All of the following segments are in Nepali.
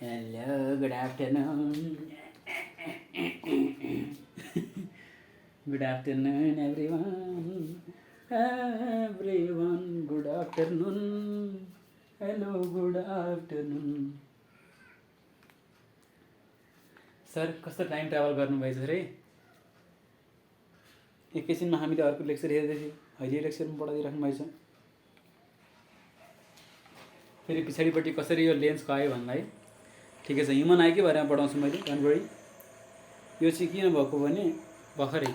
Hello, good afternoon. Good afternoon, everyone. Everyone, good afternoon. Hello, good afternoon. Sir कस्तो टाइम ट्राभल गर्नुभएछ रे? एकैछिनमा हामीले अर्को लेक्चर हेर्दैथ्यौँ, अहिले लेक्चरमा पढाइदिइराख्नु भएछ। फेरि पछाडिपट्टि कसरी यो लेन्सको आयो भन्नलाई ठिकै छ, ह्युमन आइकै बारेमा पढाउँछु मैले। Don't worry. यो चाहिँ किन भएको भने भर्खरै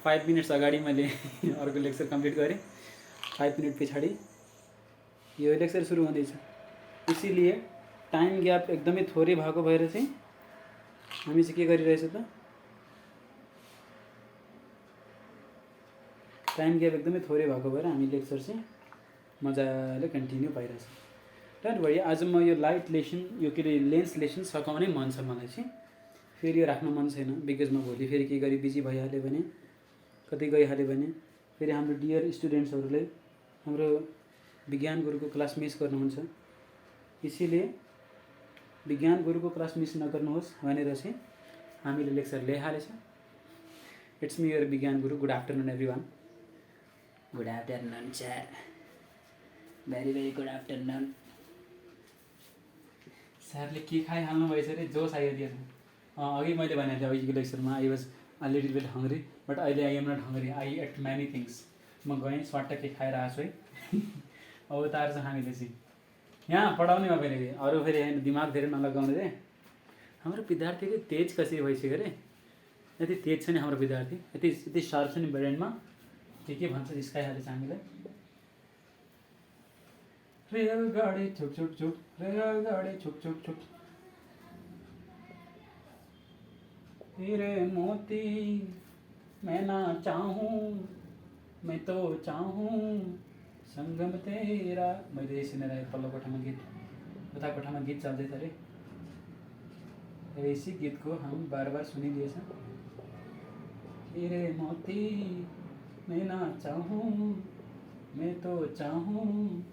5 मिनट्स अगाडि मैले अर्को लेक्चर कम्प्लिट गरेँ। 5 मिनट पछाडि यो लेक्चर सुरु हुँदैछ। इसीलिए टाइम ग्याप एकदमै थोरै भएको भएर चाहिँ हामी चाहिँ के गरिरहेछ त, टाइम ग्याप एकदमै थोरै भएको भएर हामी लेक्चर चाहिँ मजाले कन्टिन्यू पाइरहेछ। Don't worry. आज म यो लाइट लेसन, यो के अरे लेन्स लेसन सकाउनै मन छ मलाई चाहिँ। फेरि यो राख्न मन छैन, बिकज म भोलि फेरि केही गरी बिजी भइहाल्यो भने, कतै गइहाल्यो भने फेरि हाम्रो डियर स्टुडेन्ट्सहरूले हाम्रो विज्ञान गुरुको क्लास मिस गर्नुहुन्छ। इसीलिए विज्ञान गुरुको क्लास मिस नगर्नुहोस् भनेर चाहिँ हामीले लेक्चर ल्याइहालेछ। इट्स मी योर विज्ञान गुरु। Good afternoon everyone. Good afternoon sir, very very good afternoon. सरले के खाइहाल्नु भएछ अरे, जोस आइहाल्यो। अघि मैले भनेको थिएँ अघिको लेक्चरमा, I was a little bit hungry, but अहिले I am not hungry, I ate many things. म गएँ स्वाट्ट के खाएर आएको छु है। अब उतार छ हामीले चाहिँ यहाँ पढाउने हो फेरि, अरू फेरि होइन, दिमाग धेरै नलगाउने रे। हाम्रो विद्यार्थीको तेज कसरी भइसक्यो अरे, यति तेज छ नि हाम्रो विद्यार्थी, यति सार्प छ नि ब्रेनमा, के भन्छ जिस्काइहालेछ हामीलाई। रेलगाडी छुक छुक छुक, रेलगाडी छुक छुक छुक, हीरे मोती मैं ना चाहूँ, मैं तो चाहूँ संगम तेरा। मैले सुनेर पल्लो कोठामा गीत, उता कोठामा गीत चल्दैछ अरे, इसी गीत को हम बार बार सुनिदिएछ। हीरे मोती मैं ना चाहूँ, मैं तो चाहूँ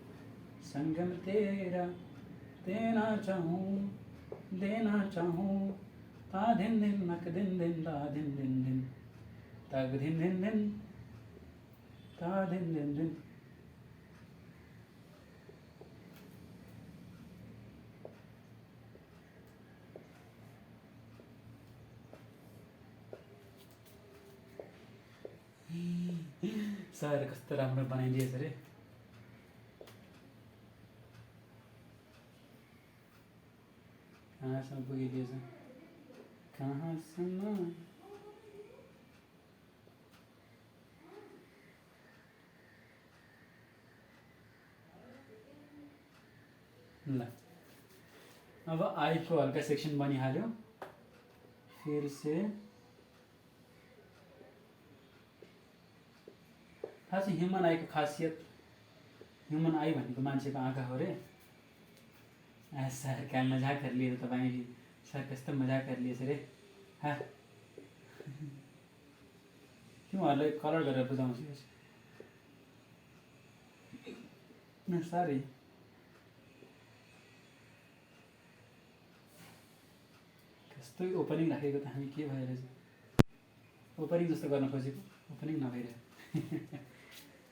संगम तेरा, देना चाहूँ ता दिन दिन नक दिन दिन दा दिन दिन दिन, तग दिन दिन दिन ता दिन दिन दिन। सर कस्तो राम्रो बनाइदिएछ अरे। कहाँसम्म पुगिदिएछ, कहाँसम्म। ल अब आईको हल्का सेक्सन बनिहाल्यो। फिर से थाहा छ ह्युमन आईको खासियत, ह्युमन आई भनेको मान्छेको आँखा हो रे। सर क्या मजाक कर लिए तपाईँ भी, सर कस्तो मजाक कर लिए रे। हा तिमीहरूलाई कलर गरेर बुझाउँछु न। सरी कस्तो ओपनिङ राखेको त हामी, के भएर चाहिँ ओपनिङ जस्तो गर्न खोजेको, ओपनिङ नभइरह्यो।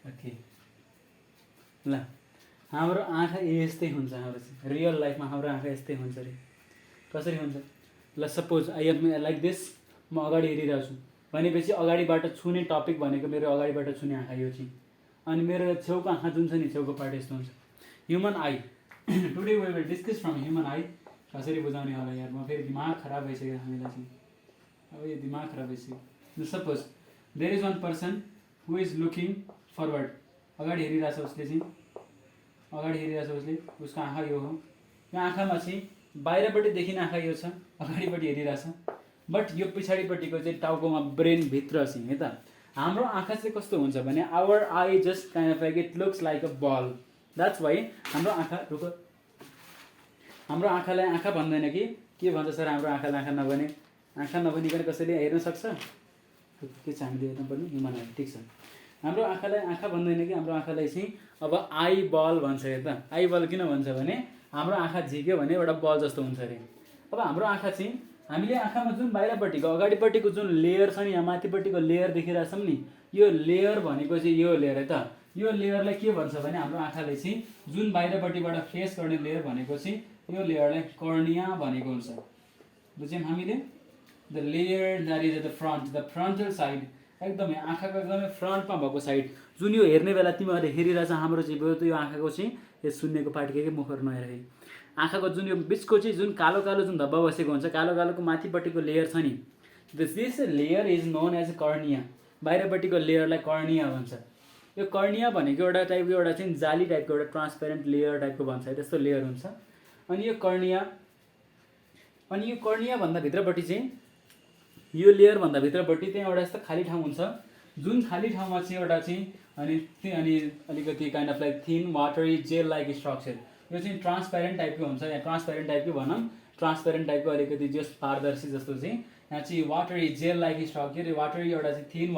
ओके ल, हाम्रो आँखा यस्तै हुन्छ। हाम्रो चाहिँ रियल लाइफमा हाम्रो आँखा यस्तै हुन्छ अरे। कसरी हुन्छ ल, suppose I am like this, म अगाडि हेरिरहेको छु भनेपछि अगाडिबाट छुने टपिक भनेको मेरो अगाडिबाट छुने आँखा यो चाहिँ, अनि मेरो छेउको आँखा जुन छ नि, छेउको पार्ट यस्तो हुन्छ। Human eye today we will discuss from human eye. कसरी बुझाउने होला यार, म फेरि दिमाग खराब भइसक्यो हामीलाई चाहिँ। अब यो दिमाग खराब भइसक्यो। Suppose there is one person who is looking forward, अगाडि हेरिरहेछ उसले चाहिँ, अगाडि हेरिरहेछ उसले, उसको आँखा यो हो। यो आँखामा चाहिँ बाहिरपट्टि देखिने आँखा यो छ, अगाडिपट्टि हेरिरहेछ, बट यो पछाडिपट्टिको चाहिँ टाउकोमा ब्रेनभित्र चाहिँ है त। हाम्रो आँखा चाहिँ कस्तो हुन्छ भने, our eye just kind of like it looks like a ball. That's why हाम्रो आँखा, रुक, हाम्रो आँखालाई आँखा भन्दैन कि के भन्छ सर, हाम्रो आँखालाई आँखा नभने, आँखा नभनिकन कसैले हेर्न सक्छ? के छ हामीले हेर्नुपर्ने, ह्युमन आई। ठिक छ, हाम्रो आँखालाई आँखा भन्दैन कि, हाम्रो आँखालाई चाहिँ अब आई बल भन्छ। हेर त, आई बल किन भन्छ भने हाम्रो आँखा झिक्यो भने एउटा बल जस्तो हुन्छ अरे। अब हाम्रो आँखा चाहिँ हामीले आँखामा जुन बाहिरपट्टिको अगाडिपट्टिको जुन लेयर छ नि यहाँ माथिपट्टिको लेयर देखिरहेको छौँ नि यो लेयर भनेको चाहिँ यो लेयर है त यो लेयरलाई के भन्छ भने हाम्रो आँखाले चाहिँ जुन बाहिरपट्टिबाट फेस गर्ने लेयर भनेको चाहिँ यो लेयरलाई कर्निया भनेको हुन्छ बुझ्यौँ हामीले the layer that is at the frontal side एकदमै आँखाको एकदमै फ्रन्टमा भएको साइड जुन यो हेर्ने बेला तिमीहरूले हेरिरहेछ हाम्रो चाहिँ यो आँखाको चाहिँ यो सुन्नेको पार्टी के मुखहरू नहेर आँखाको जुन यो बिचको चाहिँ जुन कालो कालो जुन धब्बा बसेको हुन्छ कालो कालोको माथिपट्टिको लेयर छ नि this layer is known as cornea बाहिरपट्टिको लेयरलाई कर्निया भन्छ यो कर्निया भनेको एउटा टाइपको एउटा चाहिँ जाली टाइपको एउटा ट्रान्सपेरेन्ट लेयर टाइपको भन्छ त्यस्तो लेयर हुन्छ अनि यो कर्निया भन्दा भित्रपट्टि चाहिँ यो लेयर भन्दा भित्रपट्टि त्यहाँ एउटा यस्तो खाली ठाउँ हुन्छ जुन खाली ठाउँमा चाहिँ एउटा चाहिँ अनि अलिकति kind of like thin watery gel like structure यो चाहिँ ट्रान्सपेरेन्ट टाइपको हुन्छ या ट्रान्सपेरेन्ट टाइपको भनौँ ट्रान्सपेरेन्ट टाइपको अलिकति जस्ट पारदर्शी जस्तो चाहिँ यहाँ चाहिँ watery gel like structure watery एउटा चाहिँ थिन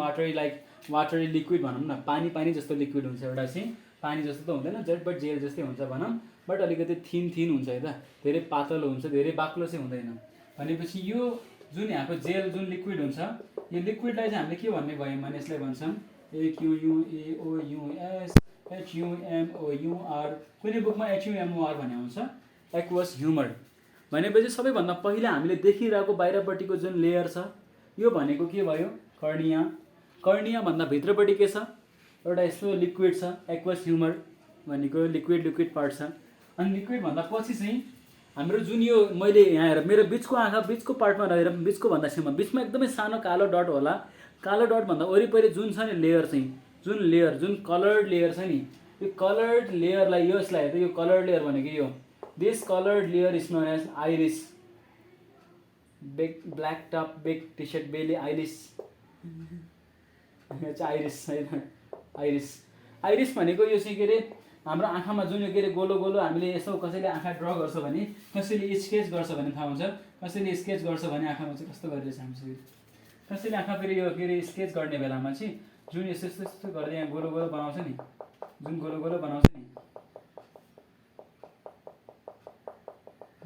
वाटरी लिक्विड भनौँ न पानी जस्तो लिक्विड हुन्छ एउटा चाहिँ पानी जस्तो त हुँदैन बट जेल जस्तै हुन्छ भनौँ बट अलिकति थिन हुन्छ है त धेरै पातलो हुन्छ धेरै बाक्लो चाहिँ हुँदैन भनेपछि यो जुन यहाँको जेल जुन लिक्विड हुन्छ यो लिक्विडलाई चाहिँ हामीले के भन्ने भयौँ भने यसलाई भन्छौँ AQUAOUS HUMOUR कुनै बुकमा HUMOR भन्ने हुन्छ एक्वस ह्युमर भनेपछि सबैभन्दा पहिला हामीले देखिरहेको बाहिरपट्टिको जुन लेयर छ यो भनेको के भयो कर्निया भन्दा भित्रपट्टि के छ एउटा यस्तो लिक्विड छ एक्वस ह्युमर भनेको लिक्विड पार्ट छ अनि लिक्विड भन्दा पछि चाहिँ हाम्रो जुन यो मैले यहाँ हेर मेरो बिचको आँखा बिचको पार्टमा रहेर बिचको भन्दा छेउमा बिचमा एकदमै सानो कालो डट होला कालो डट भन्दा वरिपरि जुन छ नि लेयर चाहिँ जुन कलर्ड लेयर छ नि यो कलर्ड लेयरलाई यसलाई हेर्दा यो कलर्ड लेयर भनेको यो this coloured layer is known as iris black top big T short belly iris iris भनेको यो चाहिँ के अरे हाम्रो आँखामा जुन यो के अरे गोलो हामीले यसो कसैले आँखा ड्र गर्छ भने कसैले स्केच गर्छ भने थाहा हुन्छ कसैले स्केच गर्छ भने आँखामा चाहिँ कस्तो गरिरहेछ हामी कसैले आँखा फेरि यो के अरे स्केच गर्ने बेलामा चाहिँ जुन यस्तो गर्दै यहाँ गोलो बनाउँछ नि जुन गोलो बनाउँछ नि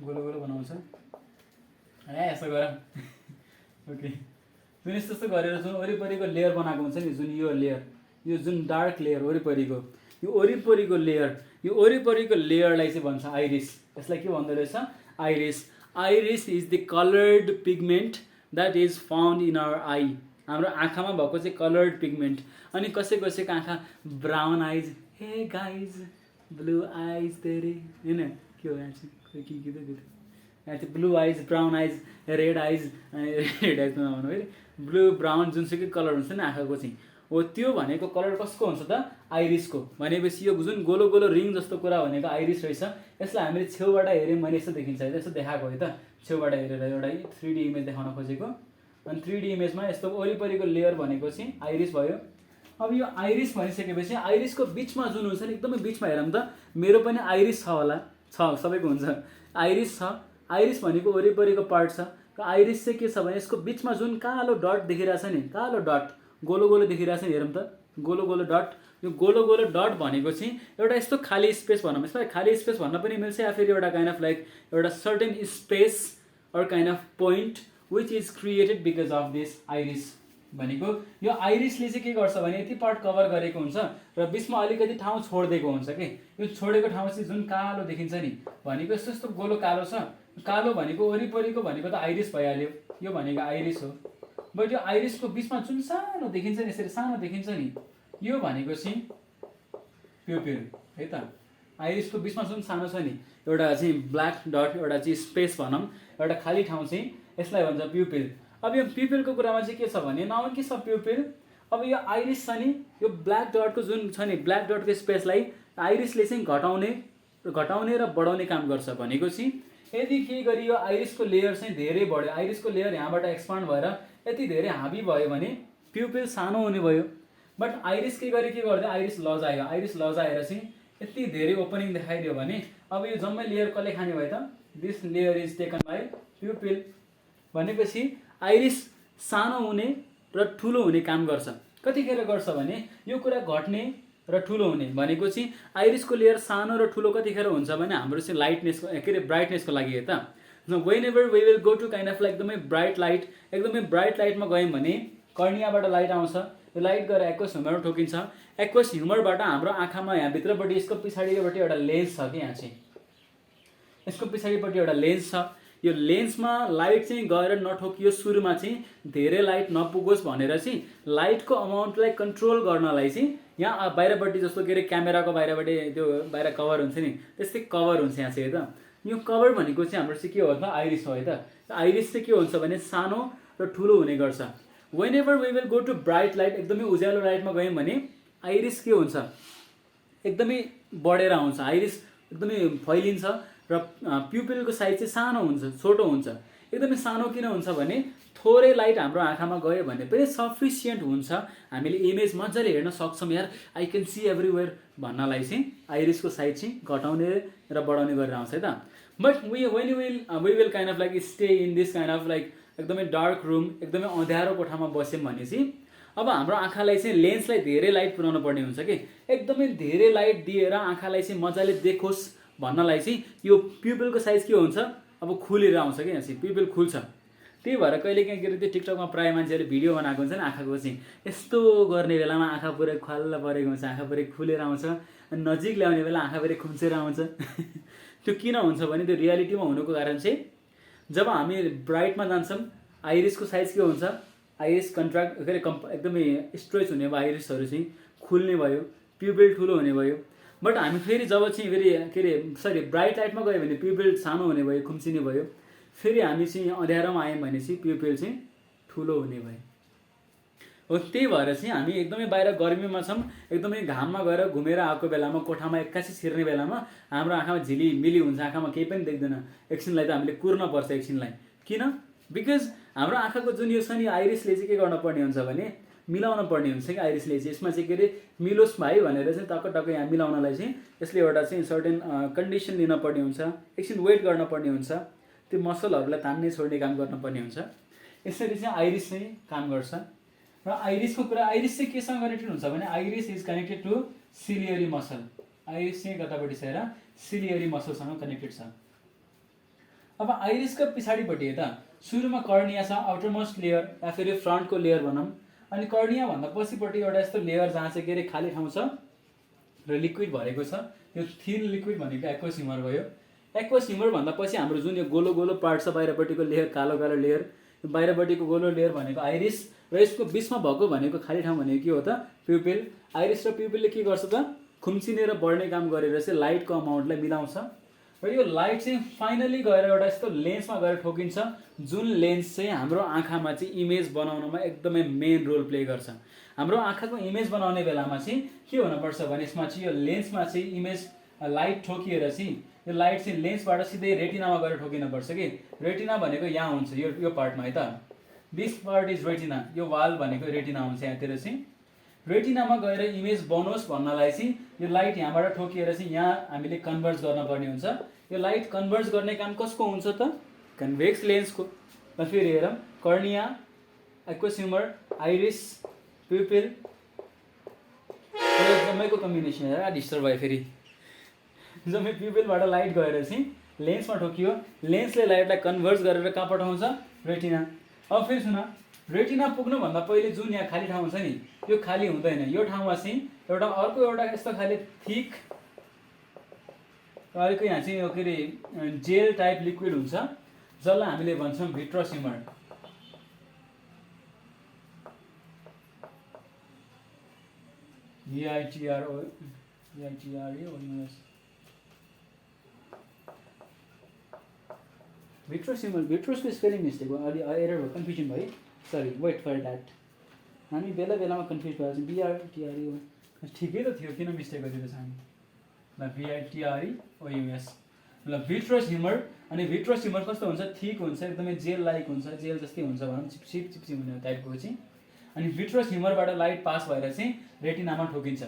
गोलो बनाउँछ यस्तो गर ओके जुन यस्तो गरेर जुन वरिपरिको लेयर बनाएको हुन्छ नि जुन यो लेयर यो जुन डार्क लेयर वरिपरिको यो वरिपरिको लेयरलाई चाहिँ भन्छ आइरिस यसलाई के भन्दो रहेछ iris is the coloured pigment that is found in our eye हाम्रो आँखामा भएको चाहिँ कलर्ड पिगमेन्ट अनि कसैको आँखा ब्राउन आइज हे गाइज ब्लू आइज तेरे होइन के हो यहाँ चाहिँ यहाँ चाहिँ ब्लू आइज ब्राउन आइज रेड आइज नभनौँ है ब्लू ब्राउन जुनसुकै कलर हुन्छ नि आँखाको चाहिँ हो त्यो भनेको कलर कसको हुन्छ त आइरिसको भनेपछि यो जुन गोलो रिङ जस्तो कुरा भनेको आइरिस रहेछ यसलाई हामीले छेउबाट हेऱ्यौँ मैले यस्तो देखिन्छ है यस्तो देखाएको है त छेउबाट हेरेर एउटा 3D इमेज देखाउन खोजेको अनि 3D इमेजमा यस्तो वरिपरिको लेयर भनेको चाहिँ आइरिस भयो अब यो आइरिस भनिसकेपछि आइरिसको बिचमा जुन हुन्छ नि एकदमै बिचमा हेरौँ त मेरो पनि आइरिस छ होला छ सबैको हुन्छ आइरिस छ आइरिस भनेको वरिपरिको पार्ट छ आइरिस चाहिँ के छ भने यसको बिचमा जुन कालो डट देखिरहेछ नि कालो डट गोलो देखिरहेछ नि हेरौँ त गोलो डट यो गोलो डट भनेको चाहिँ एउटा यस्तो खाली स्पेस भनौँ यसलाई खाली स्पेस भन्न पनि मिल्छ या फेरि एउटा काइन्ड अफ लाइक एउटा certain space or kind of point which is created because of this iris भनेको यो आइरिसले चाहिँ के गर्छ भने यति पार्ट कभर गरेको हुन्छ र बिचमा अलिकति ठाउँ छोडिदिएको हुन्छ कि यो छोडेको ठाउँ चाहिँ जुन कालो देखिन्छ नि भनेको यस्तो गोलो कालो छ कालो भनेको वरिपरिको भनेको त आइरिस भइहाल्यो यो भनेको आइरिस हो बट यो आइरिसको बिचमा जुन सानो देखिन्छ नि यसरी सानो देखिन्छ नि यो भनेको चाहिँ प्युपिल है त आइरिसको बिचमा जुन सानो छ नि एउटा चाहिँ ब्ल्याक डट एउटा चाहिँ स्पेस भनौँ एउटा खाली ठाउँ चाहिँ यसलाई भन्छ प्युपिल अब यो प्युपिलको कुरामा चाहिँ के छ भने नाउ के छ प्युपिल अब यो आइरिस छ नि यो ब्ल्याक डटको जुन छ नि ब्ल्याक डटको स्पेसलाई आइरिसले चाहिँ घटाउने र बढाउने काम गर्छ भनेको चाहिँ यदि के गरी यो आइरिसको लेयर चाहिँ धेरै बढ्यो आइरिसको लेयर यहाँबाट एक्सपान्ड भएर यति धेरै हाबी भयो भने प्युपिल सानो हुने भयो बट आइरिस के गर्दै आइरिस लजाएर चाहिँ यति धेरै ओपनिङ देखाइदियो भने अब यो जम्मै लेयर कसले खाने भयो त this layer is taken by pupil भनेपछि आइरिस सानो हुने र ठुलो हुने काम गर्छ कतिखेर गर्छ भने यो कुरा घट्ने र ठुलो हुने भनेको चाहिँ आइरिसको लेयर सानो र ठुलो कतिखेर हुन्छ भने हाम्रो चाहिँ लाइटनेसको के अरे ब्राइटनेसको लागि है त whenever we will go to kind of like एकदमै ब्राइट लाइट, एकदमै ब्राइट लाइटमा गयौँ भने कर्नियाबाट लाइट आउँछ, यो लाइट गएर एक्वस ह्युमरमा ठोकिन्छ। एक्वस ह्युमरबाट हाम्रो आँखामा यहाँ भित्रपट्टि यसको पछाडिपट्टि एउटा लेन्स छ कि यहाँ चाहिँ यसको पछाडिपट्टि एउटा लेन्स छ। यो लेन्समा लाइट चाहिँ गएर नठोकियोस्, सुरुमा चाहिँ धेरै लाइट नपुगोस् भनेर चाहिँ लाइटको अमाउन्टलाई कन्ट्रोल गर्नलाई चाहिँ यहाँ बाहिरपट्टि जस्तो के अरे क्यामेराको बाहिरपट्टि त्यो बाहिर कभर हुन्छ नि त्यस्तै कभर हुन्छ यहाँ चाहिँ है त। यो कभर भनेको चाहिँ हाम्रो चाहिँ के हो त आइरिस हो है त। आइरिस चाहिँ के हुन्छ भने सानो र ठुलो हुने गर्छ। Whenever we will go to bright light, एकदमै उज्यालो लाइटमा गयौँ भने आइरिस के हुन्छ एकदमै बढेर आउँछ, आइरिस एकदमै फैलिन्छ र प्युपिलको साइज चाहिँ सानो हुन्छ, छोटो हुन्छ। एकदमै सानो किन हुन्छ भने थोरै लाइट हाम्रो आँखामा गयो भने पनि सफिसियन्ट हुन्छ, हामीले इमेज मजाले हेर्न सक्छौँ, यार आई क्यान सी एभ्रिवेयर भन्नलाई चाहिँ आइरिसको साइज चाहिँ घटाउने र बढाउने गरेर आउँछ है त। But we will kind of like stay in this kind of like एकदमै डार्क रुम, एकदमै अँध्यारो कोठामा बस्यौँ भने चाहिँ अब हाम्रो आँखालाई चाहिँ लेन्सलाई धेरै लाइट पुर्याउनु पर्ने हुन्छ कि एकदमै धेरै लाइट दिएर आँखालाई चाहिँ मजाले देखोस् भन्नलाई चाहिँ यो प्युपिलको साइज के हुन्छ अब खुलेर आउँछ कि यहाँ चाहिँ प्युपिल खुल्छ। त्यही भएर कहिले काहीँ के अरे त्यो टिकटकमा प्रायः मान्छेहरूले भिडियो बनाएको हुन्छ नि आँखाको चाहिँ यस्तो गर्ने बेलामा आँखा पुरै ख्वाल्ला परेको हुन्छ, आँखा पुरै खुलेर आउँछ, अनि नजिक ल्याउने बेला आँखा पुरै खुम्चेर आउँछ। त्यो किन हुन्छ भने त्यो रियालिटीमा हुनुको कारण चाहिँ जब हामी ब्राइटमा जान्छौँ आइरिसको साइज के हुन्छ, आइरिस कन्ट्राक्ट के अरे एकदमै स्ट्रेच हुने भयो, आइरिसहरू चाहिँ खुल्ने भयो, प्युपिल ठुलो हुने भयो। बट हामी फेरि जब चाहिँ फेरि के अरे सरी ब्राइट लाइटमा गयो भने प्युपिल सानो हुने भयो, खुम्चिने भयो। फेरि हामी चाहिँ अँध्यारोमा आयौँ भने चाहिँ प्युपिल चाहिँ ठुलो हुने भयो हो। त्यही भएर चाहिँ हामी एकदमै बाहिर गर्मीमा छौँ, एकदमै घाममा गएर घुमेर आएको बेलामा कोठामा एक्कासी छिर्ने बेलामा हाम्रो आँखामा झिलिमिली हुन्छ, आँखामा केही पनि देख्दैन। एकछिनलाई त हामीले कुर्न पर्छ एकछिनलाई। किन? बिकज हाम्रो आँखाको जुन यो छ नि आइरिसले चाहिँ के गर्न पर्ने हुन्छ भने मिलाउन पर्ने हुन्छ कि आइरिसले चाहिँ यसमा चाहिँ के अरे मिलोस् भाइ भनेर चाहिँ टक्क यहाँ मिलाउनलाई चाहिँ यसले एउटा चाहिँ सर्टेन कन्डिसन लिन पर्ने हुन्छ, एकछिन वेट गर्न पर्ने हुन्छ, त्यो मसलहरूलाई तान्ने छोड्ने काम गर्न पर्ने हुन्छ। यसरी चाहिँ आइरिस चाहिँ काम गर्छ। र आइरिसको कुरा, आइरिस चाहिँ केसँग कनेक्टेड हुन्छ भने iris is connected to ciliary muscle. Iris चाहिँ कतापट्टि छ हेर सिलियरी मसलसँग कनेक्टेड छ। अब आइरिसको पछाडिपट्टि त सुरुमा कर्निया छ, आउटरमोस्ट लेयर या फेरि फ्रन्टको लेयर भनौँ, अनि कर्निया भन्दा पछिपट्टि एउटा यस्तो लेयर जहाँ चाहिँ के अरे खाली ठाउँ छ र लिक्विड भरेको छ। यो थिन लिक्विड भनेको एक्वस ह्युमर भयो। एक्वस ह्युमर भन्दा पछि हाम्रो जुन यो गोलो गोलो पार्ट छ बाहिरपट्टिको लेयर, कालो कालो लेयर, बाहिरपट्टिको गोलो लेयर भनेको आइरिस र यसको बिचमा भएको भनेको खाली ठाउँ भनेको के हो त प्युपिल। आइरिस र प्युपिलले के गर्छ त खुम्चिने र बढ्ने काम गरेर चाहिँ लाइटको अमाउन्टलाई मिलाउँछ र यो लाइट चाहिँ फाइनली गएर एउटा यस्तो लेन्समा गएर ठोकिन्छ, जुन लेन्स चाहिँ हाम्रो आँखामा चाहिँ इमेज बनाउनमा एकदमै मेन रोल प्ले गर्छ। हाम्रो आँखाको इमेज बनाउने बेलामा चाहिँ के हुनुपर्छ भने यसमा चाहिँ यो लेन्समा चाहिँ इमेज लाइट ठोकिएर चाहिँ यो लाइट चाहिँ लेन्सबाट सिधै रेटिनामा गएर ठोकिनुपर्छ कि रेटिना भनेको यहाँ हुन्छ यो पार्टमा है त। दिस पार्ट इज रेटिना, यो वाल भनेको रेटिना हुन्छ यहाँतिर चाहिँ। रेटिनामा गएर इमेज बनोस् भन्नलाई चाहिँ यो लाइट यहाँबाट ठोकिएर चाहिँ यहाँ हामीले कन्भर्ज गर्नुपर्ने हुन्छ। यो लाइट कन्भर्ज गर्ने काम कसको हुन्छ त कन्भेक्स लेन्सको। र फेरि हेरौँ cornea, aqueous humour, iris, pupil जम्मैको कम्बिनेसन हेर डिस्टर्ब भयो। फेरि जम्मै प्युपिलबाट लाइट गएर चाहिँ लेन्समा ठोकियो, लेन्सले लाइटलाई कन्भर्ज गरेर कहाँ पठाउँछ रेटिना। अब फेरि सुन, रेटिना पुग्नुभन्दा पहिले जुन यहाँ खाली ठाउँ छ नि यो खाली हुँदैन, यो ठाउँमा चाहिँ एउटा अर्को एउटा यस्तो खाले थिक अर्को यहाँ चाहिँ यो के अरे जेल टाइप लिक्विड हुन्छ जसलाई हामीले भन्छौँ भिट्रस ह्युमर। भिट्रस ह्युमर, भिट्रसको स्पेलिङ मिस्टेक हो, अलि एरर भयो, कन्फ्युजन भयो, सरी वेट फर द्याट। हामी बेला बेलामा कन्फ्युज भएर चाहिँ बिआरटिआरई हो, ठिकै त थियो, किन मिस्टेक गरिदिएको छ हामी। ल VITREOUS, ल भिट्रस ह्युमर। अनि भिट्रस ह्युमर कस्तो हुन्छ थिक हुन्छ, एकदमै जेल लाइक हुन्छ, जेल जस्तै हुन्छ भनौँ, चिप्सी हुने टाइपको चाहिँ। अनि भिट्रस ह्युमरबाट लाइट पास भएर चाहिँ रेटिनामा ठोकिन्छ।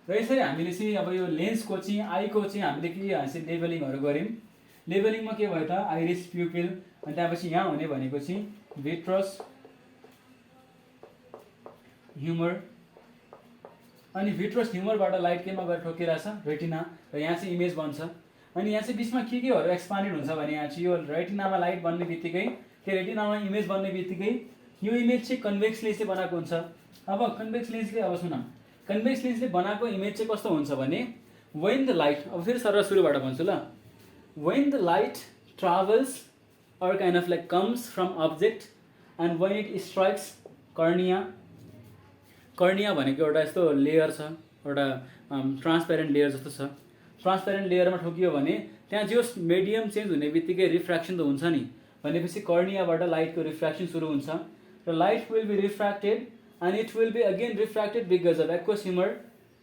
र यसरी हामीले चाहिँ अब यो लेन्सको चाहिँ आईको चाहिँ हामीले के चाहिँ लेभलिङहरू गऱ्यौँ। लेभलिङमा के भयो त आइरिस, प्युपिल, अनि त्यसपछि यहाँ हुने भनेको चाहिँ भिट्रस ह्युमर। अनि भिट्रस ह्युमरबाट लाइट केमा गएर ठोकिरहेछ रेटिना, र यहाँ चाहिँ इमेज बन्छ। अनि यहाँ चाहिँ बिचमा केहरू एक्सपान्डेड हुन्छ भने यहाँ चाहिँ यो रेटिनामा लाइट बन्ने बित्तिकै के रेटिनामा इमेज बन्ने बित्तिकै यो इमेज चाहिँ कन्भेक्स लेन्सले बनाएको हुन्छ। अब कन्भेक्स लेन्सले अब सुन कन्भेक्स लेन्सले बनाएको इमेज चाहिँ कस्तो हुन्छ भने when the light, अब फेरि सरर सुरुबाट भन्छु ल, when the light travels or kind of like comes from object and when it strikes cornea, cornea भनेको एउटा यस्तो लेयर छ, एउटा ट्रान्सपेरेन्ट लेयर जस्तो छ, ट्रान्सपेरेन्ट लेयरमा ठोकियो भने त्यहाँ जो मिडियम चेन्ज हुने बित्तिकै रिफ्र्याक्सन त हुन्छ नि, भनेपछि कर्नियाबाट लाइटको रिफ्र्याक्सन सुरु हुन्छ र light will be refracted and it will be again refracted because of aqueous humour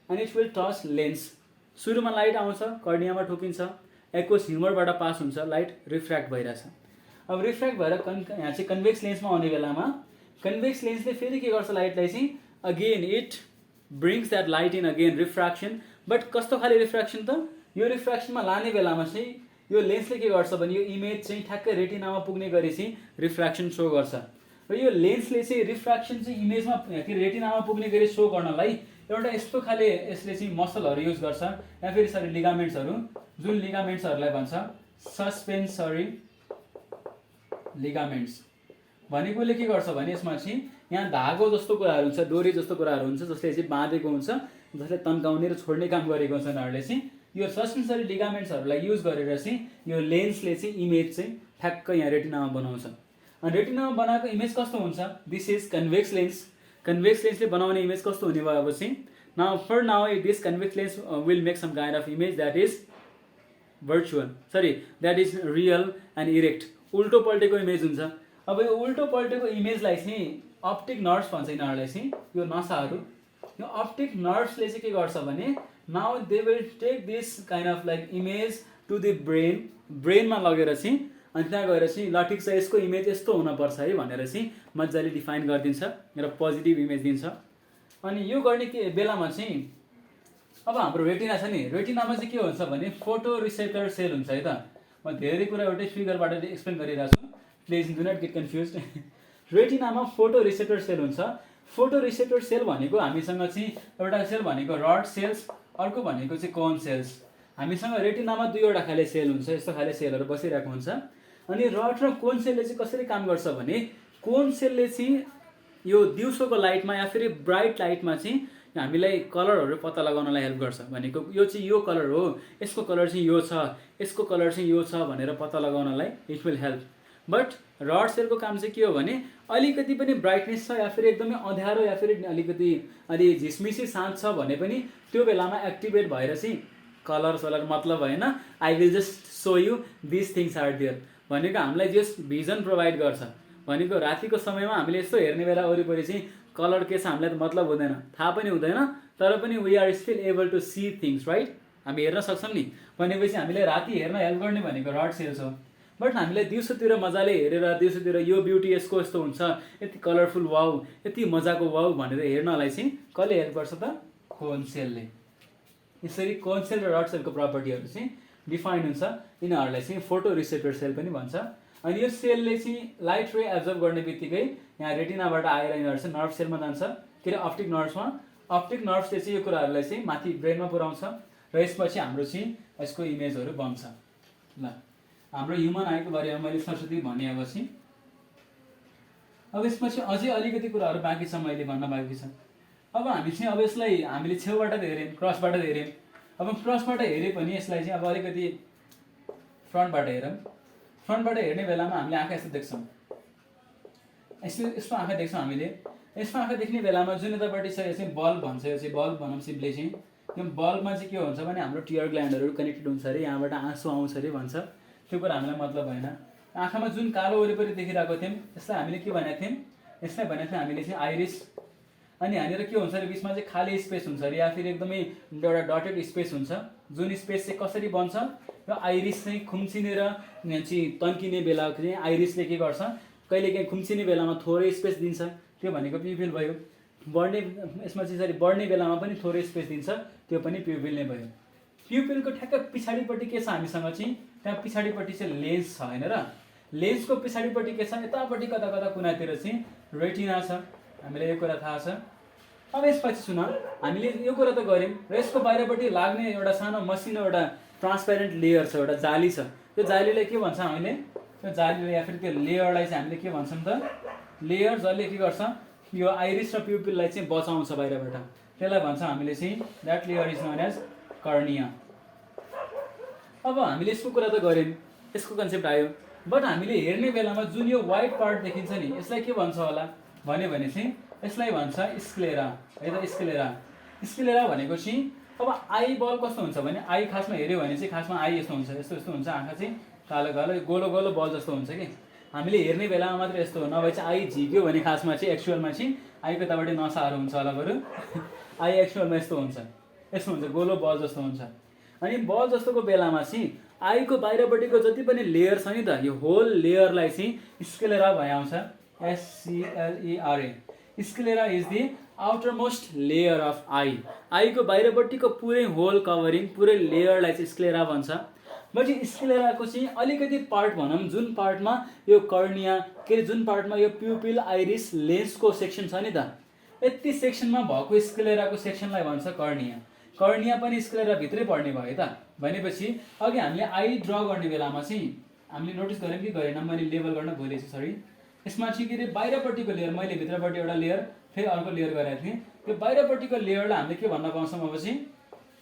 and it will touch lens. सुरुमा लाइट आउँछ, कर्नियामा ठोकिन्छ, एक्वस ह्युमरबाट पास हुन्छ, लाइट रिफ्र्याक्ट भइरहेछ। अब रिफ्र्याक्ट भएर यहाँ चाहिँ कन्भेक्स लेन्समा आउने बेलामा कन्भेक्स लेन्सले फेरि के गर्छ लाइटलाई चाहिँ again it brings that light in again refraction. But कस्तो खाले रिफ्र्याक्सन त, यो रिफ्र्याक्सनमा लाने बेलामा चाहिँ यो लेन्सले के गर्छ भने यो इमेज चाहिँ ठ्याक्कै रेटिनामा पुग्ने गरी चाहिँ रिफ्र्याक्सन सो गर्छ र यो लेन्सले चाहिँ रिफ्र्याक्सन चाहिँ इमेजमा के रेटिनामा पुग्ने गरी सो गर्नलाई एउटा यस्तो खाले यसले चाहिँ मसलहरू युज गर्छ या फेरि सरी लिगामेन्ट्सहरू, जुन लिगामेन्ट्सहरूलाई भन्छ सस्पेन्सरी लिगामेन्ट्स। भनेकोले के गर्छ भने यसमा चाहिँ यहाँ धागो जस्तो कुराहरू हुन्छ, डोरी जस्तो कुराहरू हुन्छ जसले चाहिँ बाँधेको हुन्छ, जसले तन्काउने र छोड्ने काम गरेको हुन्छ उनीहरूले चाहिँ यो सस्पेन्सरी लिगामेन्ट्सहरूलाई युज गरेर चाहिँ यो लेन्सले चाहिँ इमेज चाहिँ ठ्याक्कै यहाँ रेटिनामा बनाउँछ। अनि रेटिनामा बनाएको इमेज कस्तो हुन्छ, this is convex lens. Convex लेन्सले बनाउने इमेज कस्तो हुने भयो चाहिँ now for now this convex lens will make some kind of image that is virtual that is real and erect, उल्टो पल्टेको इमेज हुन्छ। अब यो उल्टो पल्टेको इमेजलाई चाहिँ अप्टिक नर्भ्स भन्छ यिनीहरूलाई चाहिँ, यो नसाहरू, यो अप्टिक नर्भ्सले चाहिँ के गर्छ भने now they will take this kind of like image to the brain, ब्रेनमा लगेर चाहिँ अनि त्यहाँ गएर चाहिँ ल ठिक छ यसको इमेज यस्तो हुनपर्छ है भनेर चाहिँ मजाले डिफाइन गरिदिन्छ र पोजिटिभ इमेज दिन्छ। अनि यो गर्ने के बेलामा चाहिँ अब हाम्रो रेटिना छ नि, रेटिनामा चाहिँ के हुन्छ भने फोटो रिसेप्टर सेल हुन्छ है त। म धेरै कुरा एउटै फिगरबाट एक्सप्लेन गरिरहेको छु, please do not get confuse. रेटिनामा फोटो रिसेप्टर सेल हुन्छ। फोटो रिसेप्टर सेल भनेको हामीसँग चाहिँ एउटा सेल भनेको रड सेल्स, अर्को भनेको चाहिँ कोन सेल्स। हामीसँग रेटिनामा दुईवटा खाले सेल हुन्छ, यस्तो खाले सेलहरू बसिरहेको हुन्छ। अनि रड र कोन सेलले चाहिँ कसरी काम गर्छ भने कोन सेलले चाहिँ यो दिउँसोको लाइटमा या फेरि ब्राइट लाइटमा चाहिँ हामीलाई कलरहरू पत्ता लगाउनलाई हेल्प गर्छ। भनेको यो चाहिँ यो कलर हो, यसको कलर चाहिँ यो छ, यसको कलर चाहिँ यो छ भनेर पत्ता लगाउनलाई it will help. But rod सेलको काम चाहिँ के हो भने अलिकति पनि ब्राइटनेस छ या फेरि एकदमै अँध्यारो या फेरि अलिकति अलि झिसमिसी शान्त छ भने पनि त्यो बेलामा एक्टिभेट भएर चाहिँ कलर सलर मतलब भएन, I will just show you this things are there भनेको हामीलाई जस्ट भिजन प्रोभाइड गर्छ। भनेको रातिको समयमा हामीले यस्तो हेर्ने बेला वरिपरि चाहिँ कलर के छ हामीलाई त मतलब हुँदैन, थाहा पनि हुँदैन, तर पनि we are still able to see things right, हामी हेर्न सक्छौँ नि। भनेपछि हामीले राति हेर्न हेल्प गर्ने भनेको रड सेल्स हो। बट हामीलाई दिउँसोतिर मजाले हेरेर दिउँसोतिर यो ब्युटी यसको यस्तो हुन्छ, यति कलरफुल वाउ, यति मजाको वाउ भनेर हेर्नलाई चाहिँ कसले हेल्प गर्छ त, कोन सेलले। यसरी कोन सेल र रड सेलको प्रपर्टीहरू चाहिँ डिफाइन हुन्छ। यिनीहरूलाई चाहिँ फोटो रिसेप्टर सेल पनि भन्छ। अनि यो सेलले चाहिँ लाइट रे एब्जर्भ गर्ने बित्तिकै यहाँ रेटिनाबाट आएर यिनीहरू चाहिँ नर्भ सेलमा जान्छ, के अरे अप्टिक नर्भ्समा। अप्टिक नर्भ्सले चाहिँ यो कुराहरूलाई चाहिँ माथि ब्रेनमा पुऱ्याउँछ र यसपछि हाम्रो चाहिँ यसको इमेजहरू बन्छ। ल हाम्रो ह्युमन आईको बारेमा मैले सरस्वती भने अब यसपछि अझै अलिकति कुराहरू बाँकी छ मैले भन्न बाँकी छ। अब हामी चाहिँ अब यसलाई हामीले छेउबाट त हेऱ्यौँ, क्रसबाट हेऱ्यौँ। अब क्रसबाट हेरे पनि यसलाई चाहिँ अब अलिकति फ्रन्टबाट हेरौँ। फ्रन्टबाट हेर्ने बेलामा हामीले आँखा यस्तो देख्छौँ, यस्तो आँखा देख्छौँ हामीले। यस्तो आँखा देख्ने बेलामा जुन यतापट्टि छ यो चाहिँ बल्ब भन्छ, यो चाहिँ बल्ब भनौँ सिम्पली चाहिँ। यो बल्बमा चाहिँ के हुन्छ भने हाम्रो टियर ग्ल्यान्डहरू कनेक्टेड हुन्छ अरे, यहाँबाट आँसु आउँछ अरे भन्छ। त्यो कुरा हामीलाई मतलब भएन। आँखामा जुन कालो वरिपरि देखिरहेको थियौँ यसलाई हामीले के भनेको थियौँ, यसलाई भनेको थियौँ हामीले चाहिँ आइरिस। अनि यहाँनिर के हुन्छ अरे बिचमा चाहिँ खाली स्पेस हुन्छ अरे या फेरि एकदमै एउटा डटेड स्पेस हुन्छ, जुन स्पेस चाहिँ कसरी बन्छ, र आइरिस चाहिँ खुम्चिनेर चाहिँ तन्किने बेला चाहिँ आइरिसले के गर्छ, कहिलेकाहीँ खुम्चिने बेलामा थोरै स्पेस दिन्छ, त्यो भनेको प्युपिल भयो। बढ्ने यसमा चाहिँ सरी बढ्ने बेलामा पनि थोरै स्पेस दिन्छ, त्यो पनि प्युपिल नै भयो। प्युपिलको ठ्याक्क पछाडिपट्टि के छ हामीसँग चाहिँ, त्यहाँ पछाडिपट्टि चाहिँ लेन्स छ होइन र, लेन्सको पछाडिपट्टि के छ, यतापट्टि कता कता कुनातिर चाहिँ रेटिना छ, हामीलाई यो कुरा थाहा छ। अब यसपछि सुन हामीले यो कुरा त गऱ्यौँ र यसको बाहिरपट्टि लाग्ने एउटा सानो मसिनो एउटा ट्रान्सप्यारेन्ट लेयर छ, एउटा जाली छ। त्यो जालीलाई के भन्छ हामीले, त्यो जालीलाई या फेरि त्यो लेयरलाई चाहिँ हामीले के भन्छौँ त, लेयर जसले के गर्छ यो आइरिस र प्युपिललाई चाहिँ बचाउँछ बाहिरबाट, त्यसलाई भन्छ हामीले चाहिँ that layer is known as cornea. अब हामीले यसको कुरा त गऱ्यौँ, यसको कन्सेप्ट आयो, बट हामीले हेर्ने बेलामा जुन यो व्हाइट पार्ट देखिन्छ नि यसलाई के भन्छ होला भन्यो भने चाहिँ यसलाई भन्छ स्क्लेरा है त। स्क्लेरा, स्क्लेरा भनेको चाहिँ अब आई बल कस्तो हुन्छ भने आई खासमा हेऱ्यो भने चाहिँ खासमा आई यस्तो हुन्छ, यस्तो यस्तो हुन्छ, आँखा चाहिँ कालो कालो गोलो गोलो बल जस्तो हुन्छ कि हामीले हेर्ने बेलामा मात्र यस्तो हो, नभए चाहिँ आई झिक्यो भने खासमा चाहिँ एक्चुअलमा चाहिँ आईको तबाटि नसाहरू हुन्छ होला बरु आई एक्चुअलमा यस्तो हुन्छ, यस्तो हुन्छ, गोलो बल जस्तो हुन्छ। अनि बल जस्तोको बेलामा चाहिँ आईको बाहिरपट्टिको जति पनि लेयर छ नि त यो होल लेयरलाई चाहिँ स्क्लेरा भयाउँछ, SCLERA। Sclera is the outermost layer of eye, आईको बाहिरपट्टिको पुरै होल कभरिङ पुरै लेयरलाई चाहिँ स्क्लेरा भन्छ। बट स्क्लेराको चाहिँ अलिकति पार्ट भनौँ जुन पार्टमा यो कर्निया के अरे जुन पार्टमा यो प्युपिल आइरिस लेन्सको सेक्सन छ नि त यति सेक्सनमा भएको स्क्लेराको सेक्सनलाई भन्छ कर्निया। कर्निया पनि स्क्लेरा भित्रै पर्ने भयो त भनेपछि अघि हामीले आई ड्र गर्ने बेलामा चाहिँ हामीले नोटिस गऱ्यौँ कि गरेन, मैले लेबल गर्न भुलेछु सरी। यसमा चाहिँ के अरे बाहिरपट्टिको लेयर, मैले भित्रपट्टि एउटा लेयर फेरि अर्को लेयर गरेको थिएँ, त्यो बाहिरपट्टिको लेयरलाई हामीले के भन्न पाउँछौँ अब चाहिँ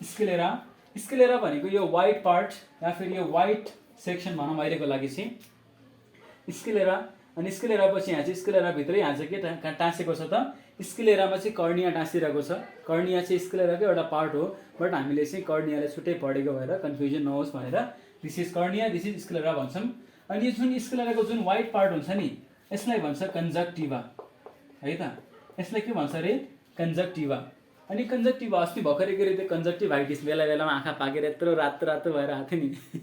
स्क्लेरा। स्क्लेरा भनेको यो व्हाइट पार्ट या फिर यो व्हाइट सेक्सन भनौँ अहिलेको लागि चाहिँ स्क्लेरा। अनि स्क्लेरा पछि यहाँ चाहिँ स्क्लेराभित्रै यहाँ चाहिँ के टाँसेको छ त, स्क्लेरामा चाहिँ कर्निया टाँसिरहेको छ। कर्निया चाहिँ स्क्लेराकै एउटा पार्ट हो, बट हामीले चाहिँ कर्नियालाई छुट्टै पढेको भएर कन्फ्युजन नहोस् भनेर this is cornea this is sclera भन्छौँ। अनि यो जुन स्क्लेराको जुन व्हाइट पार्ट हुन्छ नि यसलाई भन्छ कन्जक्टिभा है त, यसलाई के भन्छ अरे कन्जक्टिभा। अनि कन्जक्टिभा अस्ति भर्खरै के अरे त्यो कन्जक्टिभाइटिस बेला बेलामा आँखा पाकेर यत्रो रातो रातो भएर आएको थियो नि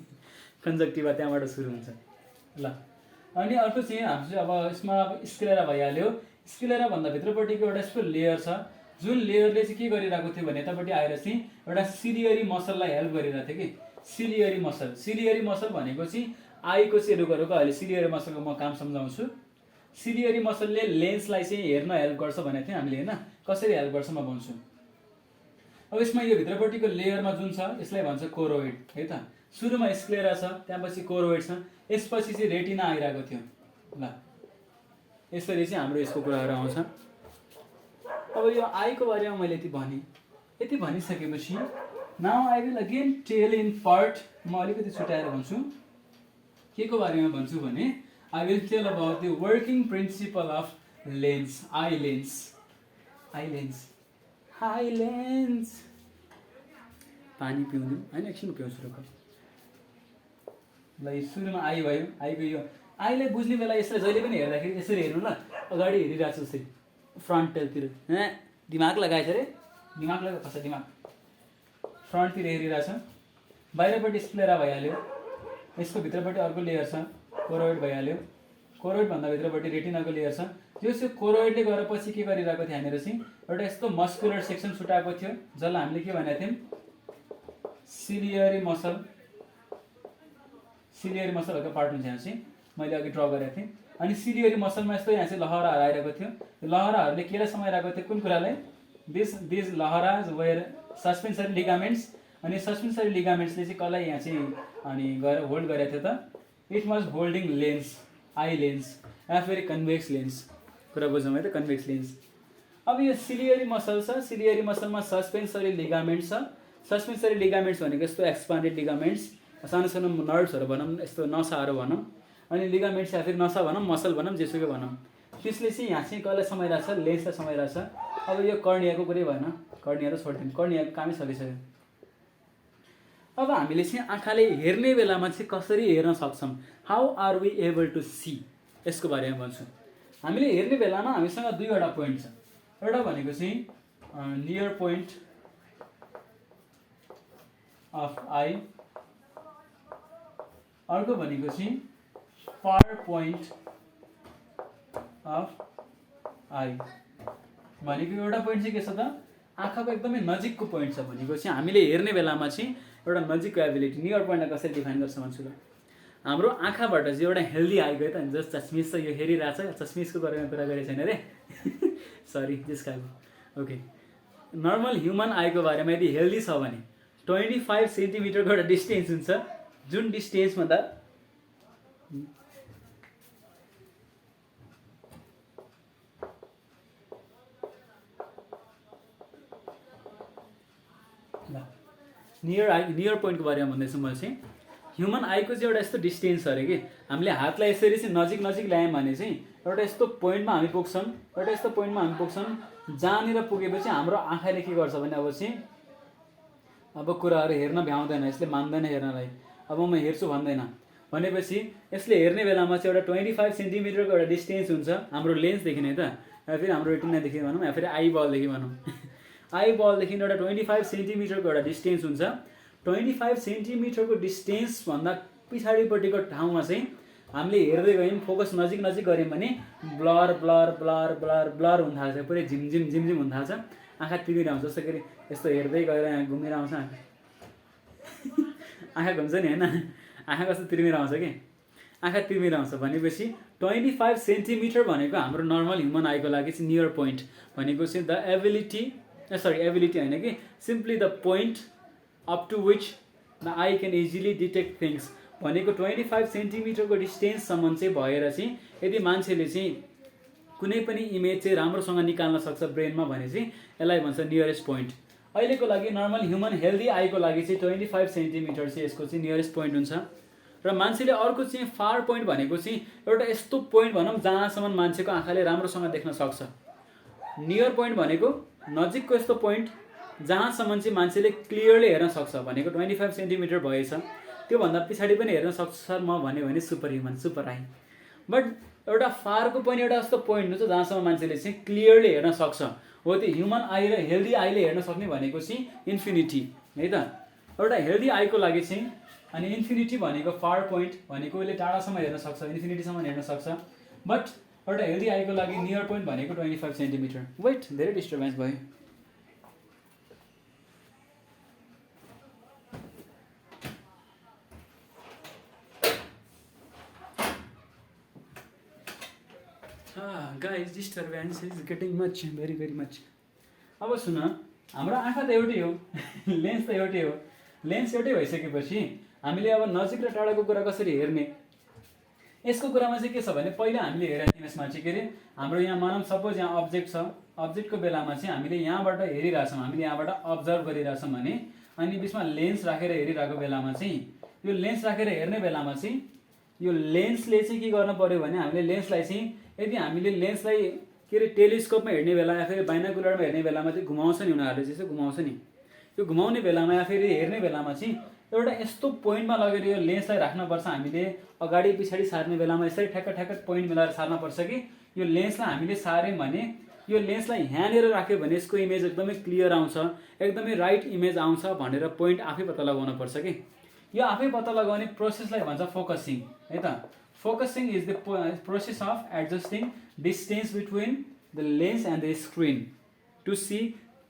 कन्जक्टिभा त्यहाँबाट सुरु हुन्छ ल। अनि अर्को चाहिँ हाम्रो चाहिँ अब यसमा अब स्क्लेरा भइहाल्यो। स्क्लेरा भन्दा भित्रपट्टिको एउटा यस्तो लेयर छ जुन लेयरले चाहिँ के गरिरहेको थियो भने यतापट्टि आएर चाहिँ एउटा सिलियरी मसललाई हेल्प गरिरहेको थियो कि सिलियरी मसल। सिलियरी मसल भनेको चाहिँ आईको चाहिँ रुको अहिले सिलियरी मसलको म काम सम्झाउँछु। सिलियरी मसलले लेन्सलाई चाहिँ हेर्न हेल्प गर्छ भनेको थियौँ हामीले होइन, कसरी हेल्प गर्छ म भन्छु। अब यसमा यो भित्रपट्टिको लेयरमा जुन छ यसलाई भन्छ कोरोइड है त। सुरुमा स्क्लेरा छ, त्यसपछि कोरोइड छ, यसपछि चाहिँ रेटिना आइरहेको थियो ल। यसरी चाहिँ हाम्रो यसको कुराहरू आउँछ। अब यो आईको बारेमा मैले यति भनिसकेपछि now I will again tell in part, म अलिकति छुट्याएर भन्छु। के को बारेमा भन्छु भने I will tell about the working principle of lens, eye lens. Eye lens पानी पिउनु होइन, एकछिन पिउँछु रुक ल। सुरुमा आई भयो, आईको यो आईलाई बुझ्ने बेला यसलाई जहिले पनि हेर्दाखेरि यसरी हेर्नु ल, अगाडि हेरिरहेको छु जस्तै फ्रन्टतिर दिमाग लगाएछ अरे, दिमाग लगाएको कसै दिमाग फ्रन्टतिर हेरिरहेछ। बाहिरपट्टि स्क्लेरा भइहाल्यो, यसको भित्रपट्टि अर्को लेयर छ कोरोइड भइहाल्यो, कोरोइडभन्दा भित्रपट्टि रेटिनाको लेयर छ। त्यो चाहिँ कोरोइडले गएर पछि के गरिरहेको थियो हामीहरू चाहिँ एउटा यस्तो मस्कुलर सेक्सन छुट्याएको थियो जसलाई हामीले के भनेको थियौँ सिलियरी मसल। सिलियरी मसलहरूको पार्ट हुन्छ यहाँ चाहिँ मैले अघि ड्र गरेको थिएँ। अनि सिलियरी मसलमा यस्तो यहाँ चाहिँ लहराहरू आइरहेको थियो, यो लहराहरूले केलाई समाइरहेको थियो, कुन कुरालाई, दिस लहराज वेयर सस्पेन्सरी लिगामेन्ट्स। अनि सस्पेन्सरी लिगामेन्ट्सले चाहिँ कसलाई यहाँ चाहिँ अनि गएर होल्ड गरेको थियो त, it was holding lens, eye lens या फेरि कन्भेक्स लेन्स, कुरा बुझौँ है त, कन्भेक्स लेन्स। अब यो सिलियरी मसल छ, सिलियरी मसलमा सस्पेन्सरी लिगामेन्ट छ। सस्पेन्सरी लिगामेन्ट्स भनेको यस्तो एक्सपान्डेड लिगामेन्ट्स, सानो सानो नर्भ्सहरू भनौँ, यस्तो नसाहरू भनौँ। अनि लिगामेन्ट्स या फेरि नसा भनौँ, मसल भनौँ, जेसुकै भनौँ, त्यसले चाहिँ यहाँ चाहिँ कसलाई समाइरहेछ, लेन्सलाई समाइरहेछ। अब यो कर्नियाको कुरै भएन, कर्निया त छोडिदिउँ, कर्नियाको कामै सकिसक्यो। अब हामीले चाहिँ आँखाले हेर्ने बेलामा चाहिँ कसरी हेर्न सक्छौँ, how are we able to see, यसको बारेमा भन्छु। हामीले हेर्ने बेलामा हामीसँग दुईवटा पोइन्ट छ। एउटा भनेको चाहिँ नियर पोइन्ट अफ आई, अर्को भनेको चाहिँ फार पोइन्ट अफ आई। भनेको एउटा पोइन्ट चाहिँ के छ त, आँखाको एकदमै नजिकको पोइन्ट छ भनेको चाहिँ हामीले हेर्ने बेलामा चाहिँ एउटा नजिकको एबिलिटी। नियर पोइन्टलाई कसरी डिफाइन गर्छ भन्छु ल। हाम्रो आँखाबाट चाहिँ एउटा हेल्दी आई गयो त, जस चस्मिस छ यो हेरिरहेछ, चस्मिसको बारेमा कुरा गरेको छैन अरे सरी जिस्काएको। ओके, नर्मल ह्युमन आईको बारेमा यदि हेल्दी छ भने 25 सेन्टिमिटरको एउटा डिस्टेन्स हुन्छ, जुन डिस्टेन्स भन्दा नियर पोइन्टको बारेमा भन्दैछु म चाहिँ। ह्युमन आईको चाहिँ एउटा यस्तो डिस्टेन्स छ अरे कि हामीले हातलाई यसरी चाहिँ नजिक नजिक ल्यायौँ भने चाहिँ एउटा यस्तो पोइन्टमा हामी पुग्छौँ, एउटा यस्तो पोइन्टमा हामी पुग्छौँ जहाँनिर पुगेपछि हाम्रो आँखाले के गर्छ भने अब चाहिँ अब कुराहरू हेर्न भ्याउँदैन, यसले मान्दैन हेर्नलाई, अब म हेर्छु भन्दैन भनेपछि यसले हेर्ने बेलामा चाहिँ एउटा 25 सेन्टिमिटरको एउटा डिस्टेन्स हुन्छ हाम्रो लेन्सदेखि नै त, या फेरि हाम्रो रेटिनादेखि भनौँ, या फेरि आई बलदेखि भनौँ। आई बलदेखि एउटा 25 सेन्टिमिटरको एउटा डिस्टेन्स हुन्छ। 25 सेन्टिमिटरको डिस्टेन्सभन्दा पछाडिपट्टिको ठाउँमा चाहिँ हामीले हेर्दै गयौँ, फोकस नजिक नजिक गऱ्यौँ भने blur blur blur blur blur हुन थाल्छ, पुरै झिमझिम झिमझिम हुन थाल्छ, आँखा तिमिर आउँछ। जस्तो कि यस्तो हेर्दै गएर यहाँ घुमेर आउँछ आँखा घुम्छ नि होइन, आँखा कस्तो तिर्मिर आउँछ कि आँखा तिर्मिर आउँछ भनेपछि 25 सेन्टिमिटर भनेको हाम्रो नर्मल ह्युमन आईको लागि चाहिँ नियर पोइन्ट भनेको चाहिँ द एबिलिटी होइन कि simply the point up to which the eye can easily detect things भनेको 25 सेन्टिमिटरको डिस्टेन्ससम्म चाहिँ भएर चाहिँ यदि मान्छेले चाहिँ कुनै पनि इमेज चाहिँ राम्रोसँग निकाल्न सक्छ ब्रेनमा भने चाहिँ यसलाई भन्छ नियरेस्ट पोइन्ट। अहिलेको लागि नर्मल ह्युमन हेल्दी आईको लागि चाहिँ 25 सेन्टिमिटर चाहिँ यसको चाहिँ नियरेस्ट पोइन्ट हुन्छ। र मान्छेले अर्को चाहिँ फार पोइन्ट भनेको चाहिँ एउटा यस्तो पोइन्ट भनौँ जहाँसम्म मान्छेको आँखाले राम्रोसँग देख्न सक्छ। नियर पोइन्ट भनेको नजिकको यस्तो पोइन्ट जहाँसम्म चाहिँ मान्छेले क्लियरली हेर्न सक्छ भनेको 25 सेन्टिमिटर भएछ। त्योभन्दा पछाडि पनि हेर्न सक्छु सर म भन्यो भने super human super I. But एउटा फारको पनि एउटा यस्तो पोइन्ट हुन्छ जहाँसम्म मान्छेले चाहिँ क्लियरली हेर्न सक्छ, हो त्यो ह्युमन आई र हेल्दी आईले हेर्न सक्ने भनेको चाहिँ इन्फिनिटी है त। एउटा हेल्दी आईको लागि चाहिँ अनि इन्फिनिटी भनेको फार पोइन्ट भनेको उसले टाढासम्म हेर्न सक्छ, इन्फिनिटीसम्म हेर्न सक्छ। बट एउटा हेल्दी आईको लागि नियर पोइन्ट भनेको 25 सेन्टिमिटर। वेट धेरै डिस्टर्बेन्स भयो। Guys disturbance is getting much very very much. अब सुन, हाम्रो आँखा त एउटै हो लेन्स त एउटै हो। लेन्स एउटै भइसकेपछि हामीले अब नजिक र टाढाको कुरा कसरी हेर्ने, यसको कुरामा चाहिँ के छ भने पहिला हामीले हेरेको थियौँ यसमा चाहिँ के अरे हाम्रो यहाँ मानौँ सपोज यहाँ अब्जेक्ट छ, अब्जेक्टको बेलामा चाहिँ हामीले यहाँबाट हेरिरहेछौँ, हामीले यहाँबाट अब्जर्भ गरिरहेछौँ भने अनि बिचमा लेन्स राखेर हेरिरहेको बेलामा चाहिँ यो लेन्स राखेर हेर्ने बेलामा चाहिँ यो लेन्सले चाहिँ के गर्न पर्यो भने हामीले लेन्सलाई चाहिँ यदि हामीले लेन्सलाई के अरे टेलिस्कोपमा हेर्ने बेला या फेरि बाइनाकुलरमा हेर्ने बेलामा चाहिँ घुमाउँछ नि उनीहरूले जस्तो घुमाउँछ नि, यो घुमाउने बेलामा या फेरि हेर्ने बेलामा चाहिँ एउटा यस्तो पोइन्टमा लगेर यो लेन्सलाई राख्नुपर्छ। हामीले अगाडि पछाडि सार्ने बेलामा यसरी ठ्याक्क ठ्याक्क पोइन्ट मिलाएर सार्नुपर्छ कि यो लेन्सलाई हामीले सार्यौँ भने यो लेन्सलाई यहाँनिर राख्यो भने यसको इमेज एकदमै क्लियर आउँछ, एकदमै राइट इमेज आउँछ भनेर पोइन्ट आफै पत्ता लगाउनु पर्छ कि यो आफै पत्ता लगाउने प्रोसेसलाई भन्छ फोकसिङ है त। Focusing is the process of adjusting distance between the lens and the screen to see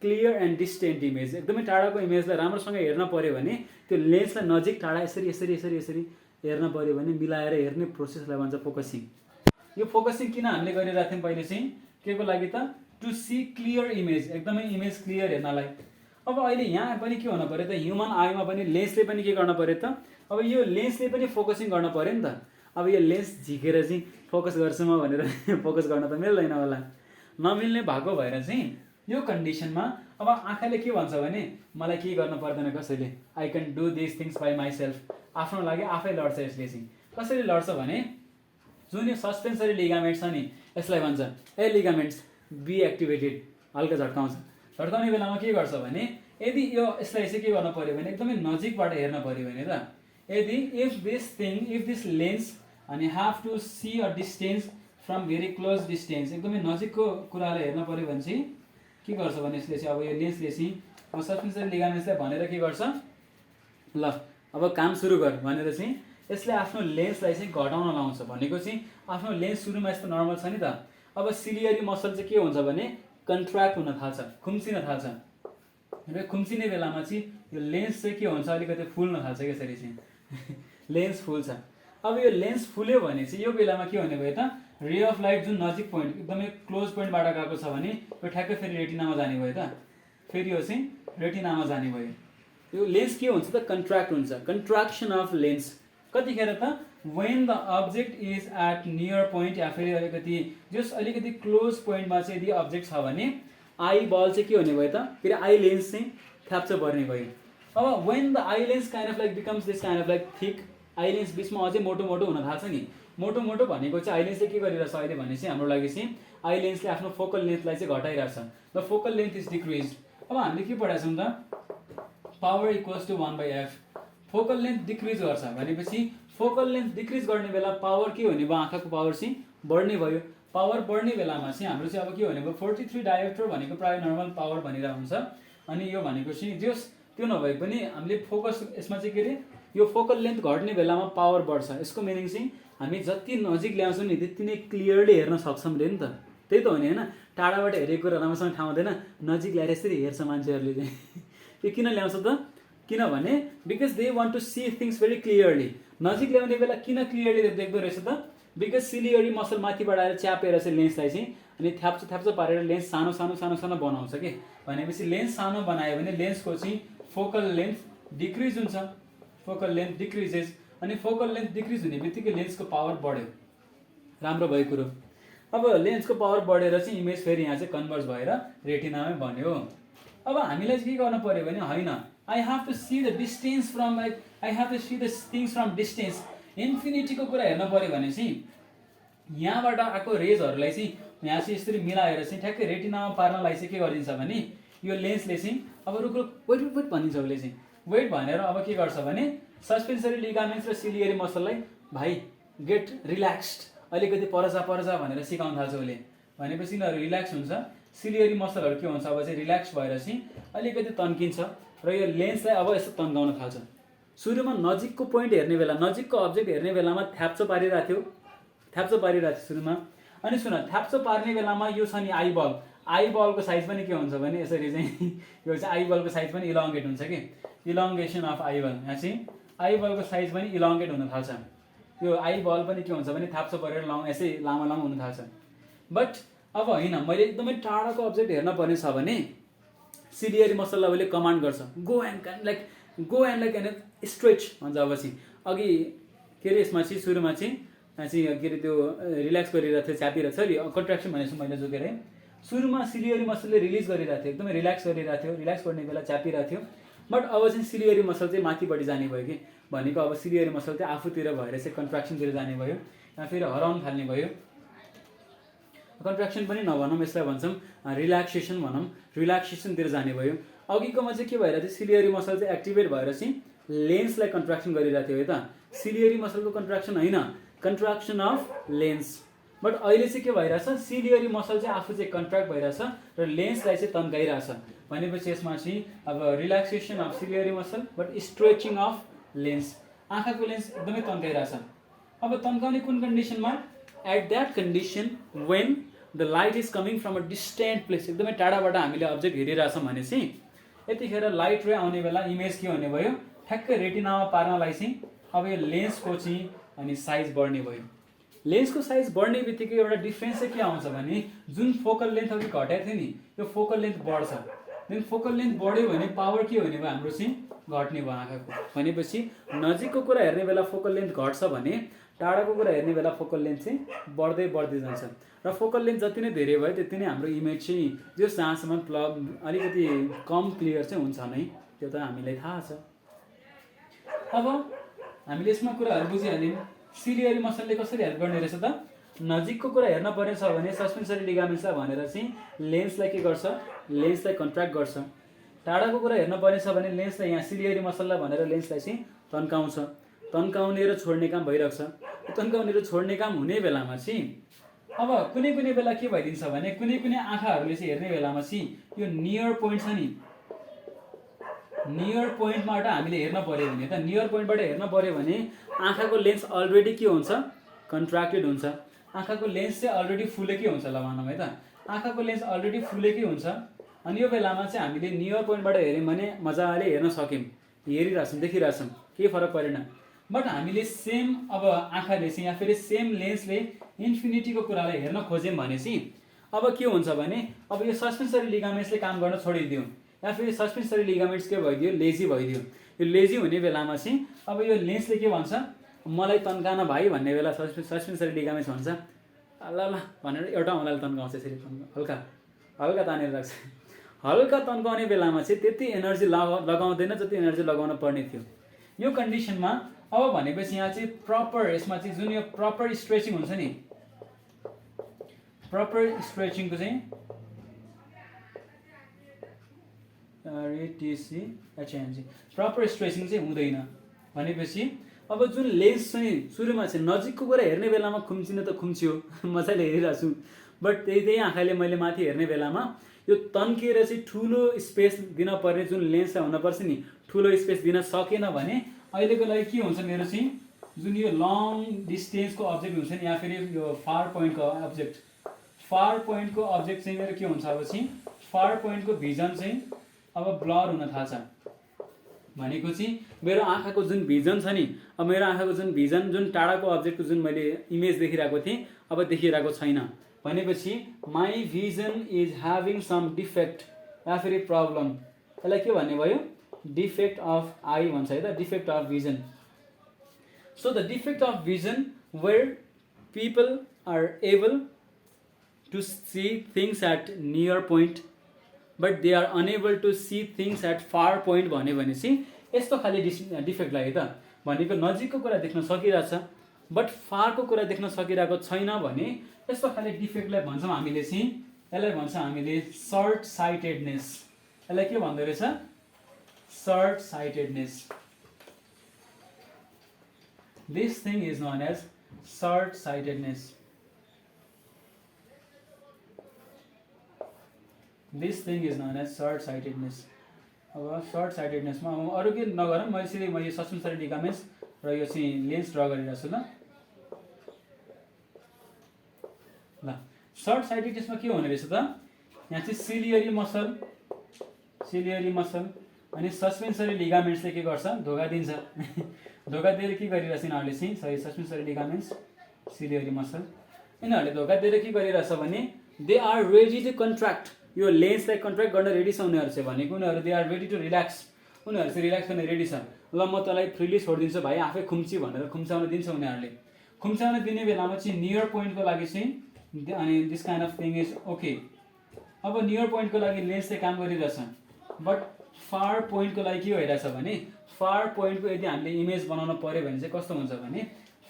clear and distant image. एकदमै टाढाको इमेजलाई राम्रोसँग हेर्न पऱ्यो भने त्यो लेन्सलाई नजिक टाढा यसरी यसरी यसरी यसरी हेर्न पऱ्यो भने मिलाएर हेर्ने प्रोसेसलाई भन्छ फोकसिङ। यो फोकसिङ किन हामीले गरिरहेको थियौँ पहिले चाहिँ के को लागि त, टु सी क्लियर इमेज, एकदमै इमेज क्लियर हेर्नलाई। अब अहिले यहाँ पनि के हुनु पऱ्यो त, ह्युमन आईमा पनि लेन्सले पनि के गर्न पऱ्यो त, अब यो लेन्सले पनि फोकसिङ गर्न पऱ्यो नि त। अब यो लेन्स झिकेर चाहिँ फोकस गर्छु म भनेर फोकस गर्न त मिल्दैन होला, नमिल्ने भएको भएर चाहिँ यो कन्डिसनमा अब आँखाले के भन्छ भने मलाई के गर्न पर्दैन कसैले, I can do this things by myself, आफ्नो लागि आफै लड्छ यसले चाहिँ। कसरी लड्छ भने जुन यो सस्पेन्सरी लिगामेन्ट छ नि यसलाई भन्छ ए लिगामेन्ट्स बी एक्टिभेटेड, हल्का झट्काउँछ। झट्काउने बेलामा के गर्छ भने यदि यो यसलाई चाहिँ के गर्न पऱ्यो भने एकदमै नजिकबाट हेर्न पऱ्यो भने त, यदि इफ दिस लेन्स अनि have to see a distance from very close distance, एकदमै नजिकको कुरालाई हेर्न पऱ्यो भने चाहिँ के गर्छ भने यसले चाहिँ अब यो लेन्सले चाहिँ सस्पेन्सरी लिगामेन्ट्सलाई भनेर के गर्छ, ल अब काम सुरु गर भनेर चाहिँ यसले आफ्नो लेन्सलाई चाहिँ घटाउन लाउँछ। भनेको चाहिँ आफ्नो लेन्स सुरुमा यस्तो नर्मल छ नि त, अब सिलियरी मसल चाहिँ के हुन्छ भने कन्ट्र्याक्ट हुन थाल्छ, खुम्चिन थाल्छ र खुम्चिने बेलामा चाहिँ यो लेन्स चाहिँ के हुन्छ अलिकति फुल्न थाल्छ यसरी चाहिँ लेन्स फुल्छ। अब यो लेन्स फुल्यो भने चाहिँ यो बेलामा के हुने भयो त, रे अफ लाइट जुन नजिक पोइन्ट एकदमै क्लोज पोइन्टबाट गएको छ भने यो ठ्याक्कै फेरि रेटिनामा जाने भयो त, फेरि यो चाहिँ रेटिनामा जाने भयो। यो लेन्स के हुन्छ त कन्ट्र्याक्ट हुन्छ कन्ट्राक्सन अफ लेन्स कतिखेर त when the object is at near point या फेरि अलिकति जस अलिकति क्लोज पोइन्टमा चाहिँ यदि अब्जेक्ट छ भने आई बल चाहिँ के हुने भयो त फेरि आई लेन्स चाहिँ थ्याप्च पर्ने भयो अब when the eye lens kind of like becomes this kind of like thick I lens बिचमा अझै मोटो मोटो हुन थाल्छ नि मोटो मोटो भनेको चाहिँ आई लेन्सले के गरिरहेछ अहिले भने चाहिँ हाम्रो लागि चाहिँ आई लेन्सले आफ्नो फोकल लेन्थलाई चाहिँ घटाइरहेछ the focal length is decrease अब हामीले के पढाएको छौँ त power equals to 1/f focal length decrease गर्छ भनेपछि फोकल लेन्थ डिक्रिज गर्ने बेला पावर के हुने भयो आँखाको पावर चाहिँ बढ्ने भयो पावर बढ्ने बेलामा चाहिँ हाम्रो चाहिँ अब के हुने भयो 43 डायोप्टर भनेको प्रायः नर्मल पावर भनिरहेको हुन्छ अनि यो भनेको चाहिँ जस त्यो नभए पनि हामीले फोकस यसमा चाहिँ के अरे यो फोकल लेन्थ घट्ने बेलामा पावर बढ्छ यसको मिनिङ चाहिँ हामी जति नजिक ल्याउँछौँ नि त्यति नै क्लियरली हेर्न सक्छौँ रे नि त त्यही त हो नि होइन टाढाबाट हेरेको कुरा राम्रोसँग थाहा हुँदैन नजिक ल्याएर यसरी हेर्छ मान्छेहरूले चाहिँ त्यो किन ल्याउँछ त किनभने because they want to see things very clearly नजिक ल्याउने बेला किन क्लियरली देख्दो रहेछ त बिकज सिलियरी मसल माथिबाट आएर च्यापेर चाहिँ लेन्सलाई चाहिँ अनि थ्याप्छ पारेर लेन्स सानो सानो सानो सानो बनाउँछ कि भनेपछि लेन्स सानो बनायो भने लेन्सको चाहिँ फोकल लेन्थ डिक्रिज हुन्छ फोकल लेन्थ डिक्रिजेस अनि फोकल लेन्थ डिक्रिज हुने बित्तिकै लेन्सको पावर बढ्यो राम्रो भएको कुरो अब लेन्सको पावर बढेर चाहिँ इमेज फेरि यहाँ चाहिँ कन्भर्ज भएर रेटिनामै बन्यो अब हामीलाई चाहिँ के गर्नु पर्यो भने होइन I have to see the distance from like I have to see the things from distance इन्फिनिटीको कुरा हेर्न पर्यो भने चाहिँ यहाँबाट आएको रेजहरूलाई चाहिँ यहाँ चाहिँ यसरी मिलाएर चाहिँ ठ्याक्कै रेटिनामा पार्नलाई चाहिँ के गरिदिन्छ भने यो लेन्सले चाहिँ अब रुक वेट वेट वेट भनिदिन्छ उसले चाहिँ वेट भनेर अब के गर्छ भने सस्पेन्सरी लिगामेन्ट्स र सिलियरी मसललाई भाइ गेट रिल्याक्स्ड अलिकति परजा भनेर सिकाउन थाल्छ उसले भनेपछि यिनीहरू रिल्याक्स हुन्छ सिलियरी मसलहरू के हुन्छ अब चाहिँ रिल्याक्स भएर चाहिँ अलिकति तन्किन्छ र यो लेन्सलाई अब यसो तन्काउन थाल्छ सुरुमा नजिकको पोइन्ट हेर्ने बेला नजिकको अब्जेक्ट हेर्ने बेलामा थ्याप्चो पारिरहेको थियो सुरुमा अनि सुन थ्याप्चो पार्ने बेलामा यो छ नि आई बलको साइज पनि के हुन्छ भने यसरी चाहिँ यो चाहिँ आई बलको साइज पनि इलोङ्गेट हुन्छ कि इलोङ्गेसन अफ आई बल यहाँ चाहिँ आई बलको साइज पनि इलोङ्गेट हुन थाल्छ यो आई बल पनि के हुन्छ भने थ्याप्चो परेर यसै लामो हुन थाल्छ बट अब होइन मैले एकदमै टाढाको अब्जेक्ट हेर्न पर्ने छ भने सिलियरी मसललाई उसले कमान्ड गर्छ go and like and stretch भन्छ अब चाहिँ अघि के अरे यसमा चाहिँ सुरुमा चाहिँ के अरे त्यो रिल्याक्स गरिरहेको थियो च्यापिरहेको छ नि कन्ट्र्याक्सन भनेको मैले जोकेर सुरुमा सिलियरी मसलले रिलिज गरिरहेको थियो एकदमै रिल्याक्स गरिरहेको थियो रिल्याक्स गर्ने बेला च्यापिरहेको थियो बट अब चाहिँ सिलियरी मसल चाहिँ माथिपट्टि जाने भयो कि भनेको अब सिलियरी मसल चाहिँ आफूतिर भएर चाहिँ कन्ट्र्याक्सनतिर जाने भयो या फेरि हराउन थाल्ने भयो कन्ट्र्याक्सन पनि नभनौँ यसलाई भन्छौँ रिल्याक्सेसन भनौँ रिल्याक्सेसनतिर जाने भयो अघिकोमा चाहिँ के भइरहेको थियो सिलियरी मसल चाहिँ एक्टिभेट भएर चाहिँ लेन्सलाई कन्ट्र्याक्सन गरिरहेको थियो है त सिलियरी मसलको कन्ट्र्याक्सन होइन कन्ट्र्याक्सन अफ लेन्स बट अहिले चाहिँ के भइरहेछ सिलियरी मसल चाहिँ आफू चाहिँ कन्ट्र्याक्ट भइरहेछ र लेन्सलाई चाहिँ तन्काइरहेछ भनेपछि यसमा चाहिँ अब relaxation of ciliary muscle but stretching of lens आँखाको लेन्स एकदमै तन्काइरहेछ अब तन्काउने कुन कन्डिसनमा at that condition when the light is coming from a distant place एकदमै टाढाबाट हामीले अब्जेक्ट हेरिरहेछौँ भने चाहिँ यतिखेर लाइट रे आउने बेला इमेज के हुने भयो ठ्याक्कै रेटिनामा पार्नलाई चाहिँ अब यो लेन्सको चाहिँ अनि साइज बढ्ने भयो लेन्सको साइज बढ्ने बित्तिकै एउटा डिफ्रेन्स चाहिँ के आउँछ भने जुन फोकल लेन्थ अघि घटाएको थियो नि यो फोकल लेन्थ बढ्छ देन फोकल लेन्थ बढ्यो भने पावर के हुने भयो हाम्रो चाहिँ घट्ने भयो आँखाको भनेपछि नजिकको कुरा हेर्ने बेला फोकल लेन्थ घट्छ भने टाढाको कुरा हेर्ने बेला फोकल लेन्थ चाहिँ बढ्दै जान्छ र फोकल लेन्थ जति नै धेरै भयो त्यति नै हाम्रो इमेज चाहिँ जो जहाँसम्म अलिकति कम क्लियर चाहिँ हुन्छ नै त्यो त हामीलाई थाहा छ अब हामीले यसमा कुराहरू बुझिहाल्यौँ सिलियरी मसलले कसरी हेल्प गर्ने रहेछ त नजिकको कुरा हेर्न पर्ने छ भने सस्पेन्सरी लिगामेन्ट्सलाई भनेर चाहिँ लेन्सलाई के गर्छ लेन्सलाई कन्ट्र्याक्ट गर्छ टाढाको कुरा हेर्न पर्ने छ भने लेन्सलाई यहाँ सिलियरी मसललाई भनेर लेन्सलाई चाहिँ तन्काउँछ तन्काउने र छोड्ने काम भइरहेको छ तन्काउने र छोड्ने काम हुने बेलामा चाहिँ अब कुनै बेला के भइदिन्छ भने कुनै आँखाहरूले चाहिँ हेर्ने बेलामा चाहिँ यो नियर पोइन्ट छ नि नियर पोइन्टबाट हामीले हेर्न पर्यो भने त नियर पोइन्टबाट हेर्न पर्यो भने आँखाको लेन्स अलरेडी के हुन्छ कन्ट्र्याक्टेड हुन्छ आँखाको लेन्स चाहिँ अलरेडी फुलेकै हुन्छ ल भनौँ है त आँखाको लेन्स अलरेडी फुलेकै हुन्छ अनि यो बेलामा चाहिँ हामीले नियर पोइन्टबाट हेऱ्यौँ भने मजाले हेर्न सक्यौँ हेरिरहेछौँ देखिरहेछौँ केही फरक परेन बट हामीले सेम अब आँखाले चाहिँ या फेरि सेम लेन्सले इन्फिनिटीको कुरालाई हेर्न खोज्यौँ भने चाहिँ अब के हुन्छ भने अब यो सस्पेन्सरी लिगामेन्ट्सले काम गर्न छोडिदिउँ या फेरि सस्पेन्सरी लिगामेन्ट्स के भइदियो, लेजी भइदियो। यो लेजी हुने बेलामा चाहिँ अब यो लेन्सले के भन्छ, मलाई तन्कान भाइ भन्ने बेला सस्पेन्सरी लिगामेन्ट्स भन्छ ल ल भनेर एउटा औँलाले तन्काउँछ, यसरी हल्का हल्का तानेर राख्छ। हल्का तन्काउने बेलामा चाहिँ त्यति एनर्जी लगाउँदैन जति एनर्जी लगाउन पर्ने थियो। यो कन्डिसनमा अब भनेपछि यहाँ चाहिँ प्रपर, यसमा चाहिँ जुन यो प्रपर स्ट्रेचिङ हुन्छ नि, प्रपर स्ट्रेचिङको चाहिँ RATCHING प्रपर स्ट्रेचिङ चाहिँ हुँदैन। भनेपछि अब जुन लेन्स चाहिँ सुरुमा चाहिँ नजिकको कुरा हेर्ने बेलामा खुम्चिन त खुम्चियो, मजाले हेरिरहेको छु, बट त्यही आँखाले मैले माथि हेर्ने बेलामा यो तन्किएर चाहिँ ठुलो स्पेस दिन पर्ने जुन लेन्सलाई हुनुपर्छ नि, ठुलो स्पेस दिन सकेन भने अहिलेको लागि के हुन्छ मेरो चाहिँ जुन यो लङ डिस्टेन्सको अब्जेक्ट हुन्छ नि, या फेरि यो फार पोइन्टको अब्जेक्ट, फार पोइन्टको अब्जेक्ट चाहिँ मेरो के हुन्छ, अब चाहिँ फार पोइन्टको भिजन चाहिँ अब ब्लर हुन थाल्छ। भनेको चाहिँ मेरो आँखाको जुन भिजन छ नि, अब मेरो आँखाको जुन भिजन, जुन टाढाको अब्जेक्टको जुन मैले इमेज देखिरहेको थिएँ अब देखिरहेको छैन। भनेपछि my vision is having some defect या फेरि प्रब्लम, यसलाई के भन्ने भयो, डिफेक्ट अफ आई भन्छ है त, defect of vision. So the defect of vision where people are able to see things at near point but they are unable to see things at far point भन्यो भने चाहिँ यस्तो खाले डिफेक्ट लाग्यो त। भनेको नजिकको कुरा देख्न सकिरहेछ बट फारको कुरा देख्न सकिरहेको छैन भने यस्तो खाले डिफेक्टलाई भन्छौँ हामीले चाहिँ, यसलाई भन्छ हामीले सर्ट साइटेडनेस। यसलाई के भन्दो रहेछ, short sightedness. This thing is known as short sightedness. This thing is known as short sightedness. अब सर्ट साइटेडनेसमा अरू के नगरौँ, मैले सस्पेन्सरी लिगामेन्ट्स र यो चाहिँ लेन्स ड्र गरिरहेको छु। ल सर्ट साइटेडनेसमा के हुने रहेछ त, यहाँ चाहिँ सिलियरी मसल अनि सस्पेन्सरी लिगामेन्ट्सले के गर्छ, धोका दिन्छ। धोका दिएर के गरिरहेछ यिनीहरूले चाहिँ, सस्पेन्सरी लिगामेन्ट्स, सिलियरी मसल, यिनीहरूले धोका दिएर के गरिरहेछ भने they are ready to contract, यो लेन्सलाई कन्ट्र्याक्ट गर्न रेडी छ उनीहरू चाहिँ। भनेको उनीहरू they are ready to relax, उनीहरू चाहिँ रिल्याक्स गर्न रेडी छ। ल म तँलाई फ्रिली छोडिदिन्छु भाइ, आफै खुम्ची भनेर खुम्चाउन दिन्छ उनीहरूले। खुम्चाउन दिने बेलामा चाहिँ नियर पोइन्टको लागि चाहिँ अनि this kind of thing is okay. अब नियर पोइन्टको लागि लेन्सले काम गरिरहेछ, बट फार पोइन्टको लागि के भइरहेछ भने, फार पोइन्टको यदि हामीले इमेज बनाउन पऱ्यो भने चाहिँ कस्तो हुन्छ भने,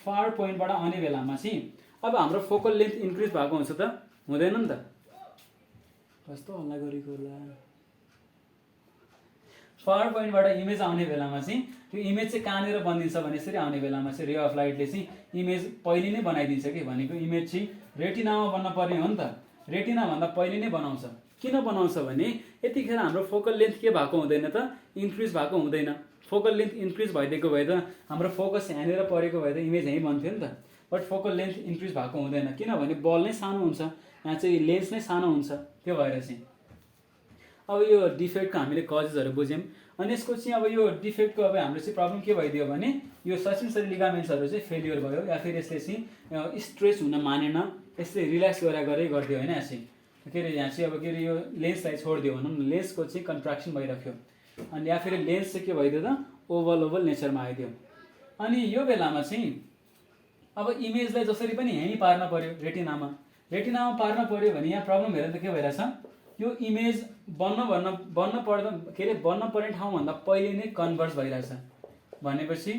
फार पोइन्टबाट आउने बेलामा चाहिँ अब हाम्रो फोकल लेन्थ इन्क्रिज भएको हुन्छ त, हुँदैन नि त। कस्तो हल्ला गरेको होला। फार पोइन्टबाट इमेज आउने बेलामा चाहिँ त्यो इमेज चाहिँ कहाँनिर बनिन्छ भने यसरी आउने बेलामा चाहिँ रे अफ लाइटले चाहिँ इमेज पहिले नै बनाइदिन्छ कि। भनेको इमेज चाहिँ रेटिनामा बन्न पर्ने हो नि त, रेटिनाभन्दा पहिले नै बनाउँछ। किन बनाउँछ भने यतिखेर हाम्रो फोकल लेन्थ के भएको हुँदैन त, इन्क्रिज भएको हुँदैन। फोकल लेन्थ इन्क्रिज भइदिएको भए त हाम्रो फोकस यहाँनिर परेको भए त इमेज यहीँ बन्थ्यो नि त, बट फोकल लेन्थ इन्क्रिज भएको हुँदैन किनभने बल नै सानो हुन्छ, यहाँ चाहिँ लेन्स नै सानो हुन्छ। त्यो भएर चाहिँ अब यो डिफेक्टको हामीले कजेसहरू बुझ्यौँ। अनि यसको चाहिँ अब यो डिफेक्टको अब हाम्रो चाहिँ प्रब्लम के भइदियो भने यो सस्पेन्सरी लिगामेन्ट्सहरू चाहिँ फेलियर भयो, या फिर यसले चाहिँ स्ट्रेच हुन मानेन, यसले रिल्याक्स गरिदियो होइन। यहाँ चाहिँ के अरे यहाँ चाहिँ अब के अरे यो लेन्सलाई छोडिदियो भनौँ न, लेन्सको चाहिँ कन्ट्राक्सन भइराख्यो अनि या फेरि लेन्स चाहिँ के भइदियो त ओभल नेचरमा आइदियो। अनि यो बेलामा चाहिँ अब इमेजलाई जसरी पनि यहीँ पार्न पर्यो, रेटिनामा पार्न पर्यो भने यहाँ प्रब्लम हेरेर त के भइरहेछ, यो इमेज बन्न पर्ने ठाउँभन्दा पहिले नै कन्भर्ज भइरहेछ। भनेपछि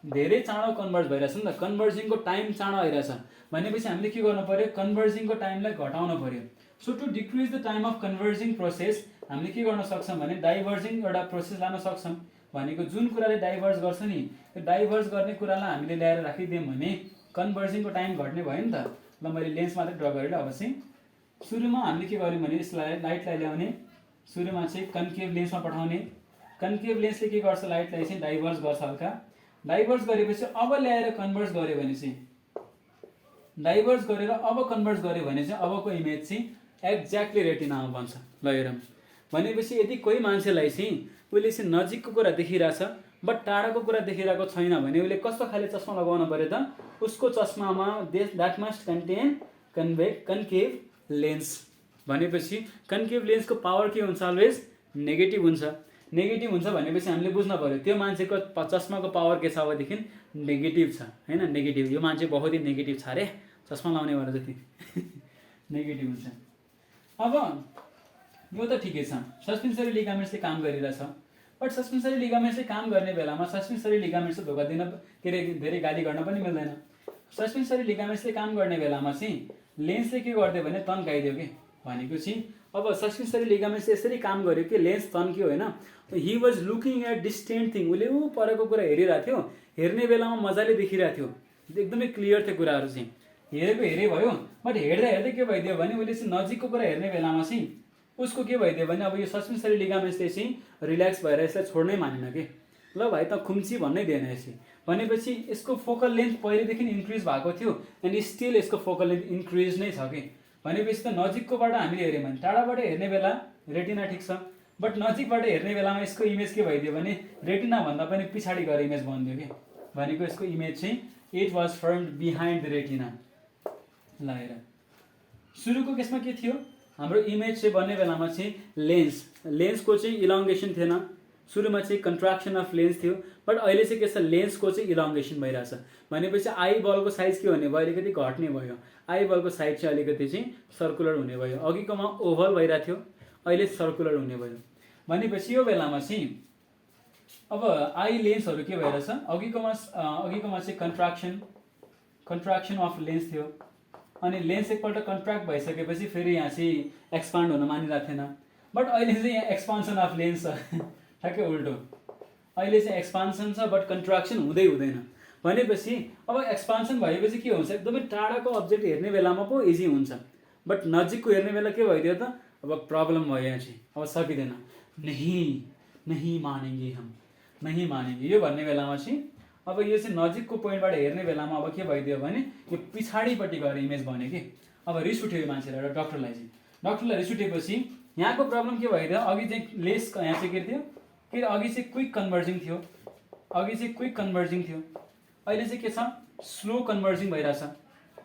धेरै चाँडो कन्भर्ज भइरहेछ नि त, कन्भर्जिङको टाइम चाँडो आइरहेछ। भनेपछि हामीले के गर्नु पर्यो, कन्भर्जिङको टाइमलाई घटाउनु पर्यो। So to decrease the time of converging process हामीले के गर्न सक्छौँ भने डाइभर्जिङ एउटा प्रोसेस लान सक्छौँ। भनेको जुन कुराले डाइभर्ज गर्छ नि, त्यो डाइभर्ज गर्ने कुरालाई हामीले ल्याएर राखिदियौँ भने कन्भर्जिङको टाइम घट्ने भयो नि त। ल मैले लेन्स मात्रै ड्र गरेर अब चाहिँ सुरुमा हामीले के गर्यौँ भने यसलाई लाइटलाई ल्याउने, सुरुमा चाहिँ कन्केभ लेन्समा पठाउने, कन्केभ लेन्सले के गर्छ लाइटलाई चाहिँ डाइभर्ज गर्छ हल्का, डाइभर्ज गरेपछि अब ल्याएर कन्भर्ज गर्यो भने चाहिँ डाइभर्ज गरेर अब कन्भर्ज गर्यो भने चाहिँ अबको इमेज चाहिँ एक्ज्याक्टली रेटिनामा बन्छ। ल हेरौँ, भनेपछि यदि कोही मान्छेलाई चाहिँ उसले चाहिँ नजिकको कुरा देखिरहेछ बट टाढाको कुरा देखिरहेको छैन भने उसले कस्तो खाले चस्मा लगाउनु पर्यो त, उसको चस्मामा that must contain concave lens. भनेपछि कन्केभ लेन्सको पावर के हुन्छ, अलवेज नेगेटिभ हुन्छ। नेगेटिभ हुन्छ भनेपछि हामीले बुझ्न पऱ्यो त्यो मान्छेको चस्माको पावर के छ अबदेखि नेगेटिभ छ हैन, नेगेटिभ। यो मान्छे बहुत ही नेगेटिभ छ अरे चस्मा लाउने भएर जति नेगेटिभ हुन्छ। अब यो त ठिकै छ, सस्पेन्सरी लिगामेन्ट्सले काम गरिरहेछ, बट सस्पेन्सरी लिगामेन्ट्सले काम गर्ने बेलामा सस्पेन्सरी लिगामेन्ट्सले धोका दिन के अरे धेरै गाली गर्न पनि मिल्दैन। सस्पेन्सरी लिगामेन्ट्सले काम गर्ने बेलामा चाहिँ लेन्सले के गरिदियो भने तन्काइदियो कि भनेको चाहिँ अब सस्पेन्सरी लिगामेन्ट्सले यसरी काम गर्यो कि लेन्स तन्क्यो होइन। He was looking at distant thing, उसले ऊ परेको कुरा हेरिरहेको थियो, हेर्ने बेलामा मजाले देखिरहेको थियो, एकदमै क्लियर थियो कुराहरू चाहिँ, हेरेको हेरे भयो। बट हेर्दा हेर्दै के भइदियो भने उसले चाहिँ नजिकको कुरा हेर्ने बेलामा चाहिँ उसको के भइदियो भने अब यो सस्पेन्सरी लिगामेन्ट्सले चाहिँ रिल्याक्स भएर यसलाई छोड्नै मानेन कि ल भाइ त खुम्ची भन्नै दिएन यसले। भनेपछि यसको फोकल लेन्थ पहिलेदेखि इन्क्रिज भएको थियो एन्ड स्टिल यसको फोकल लेन्थ इन्क्रिज नै छ कि। भनेपछि त नजिककोबाट हामीले हेऱ्यौँ भने टाढाबाट हेर्ने बेला रेटिना ठिक छ, बट नजिकबाट हेर्ने बेलामा यसको इमेज के भइदियो भने रेटिना भन्दा पनि पछाडि गएर इमेज बनिदियो कि। भनेको यसको इमेज चाहिँ it was formed behind the retina. ल हेर सुरुको केसमा के थियो, हाम्रो इमेज चाहिँ बन्ने बेलामा चाहिँ लेन्सको चाहिँ इलोङ्गेसन थिएन, सुरुमा चाहिँ कन्ट्राक्सन अफ लेन्स थियो, बट अहिले चाहिँ के छ लेन्सको चाहिँ इलोङ्गेसन भइरहेछ। भनेपछि आई बलको साइज के हुने भयो, अलिकति घट्ने भयो, आई बलको साइज चाहिँ अलिकति चाहिँ सर्कुलर हुने भयो। अघिकोमा ओभल भइरहेको थियो, अहिले सर्कुलर हुने भयो। भनेपछि यो बेलामा चाहिँ अब आई लेन्सहरू के भइरहेछ, अघिकोमा चाहिँ कन्ट्राक्सन अफ लेन्स थियो, अनि लेन्स एकपल्ट कन्ट्र्याक्ट भइसकेपछि फेरि यहाँ चाहिँ एक्सपान्ड हुन मानिरहेको थिएन, बट अहिले चाहिँ यहाँ एक्सपान्सन अफ लेन्स छ ठ्याक्कै उल्टो। अहिले चाहिँ एक्सपान्सन छ बट कन्ट्राक्सन हुँदैन। भनेपछि अब एक्सपान्सन भएपछि के हुन्छ, एकदमै टाढाको अब्जेक्ट हेर्ने बेलामा पो इजी हुन्छ, बट नजिकको हेर्ने बेला के भइदियो त अब प्रब्लम भयो यहाँ चाहिँ, अब सकिँदैन। नहीं मानेंगे हम, नहीं मानेंगे यो भन्ने बेलामा चाहिँ अब यो चाहिँ नजिकको पोइन्टबाट हेर्ने बेलामा अब के भइदियो भने यो पछाडिपट्टि गएर इमेज बन्यो कि। अब रिस उठ्यो यो मान्छेलाई र डक्टरलाई रिस उठेपछि यहाँको प्रब्लम के भइदियो, अघि चाहिँ लेस यहाँ चाहिँ के थियो कि अघि चाहिँ क्विक कन्भर्जिङ थियो, अहिले चाहिँ के छ स्लो कन्भर्जिङ भइरहेछ।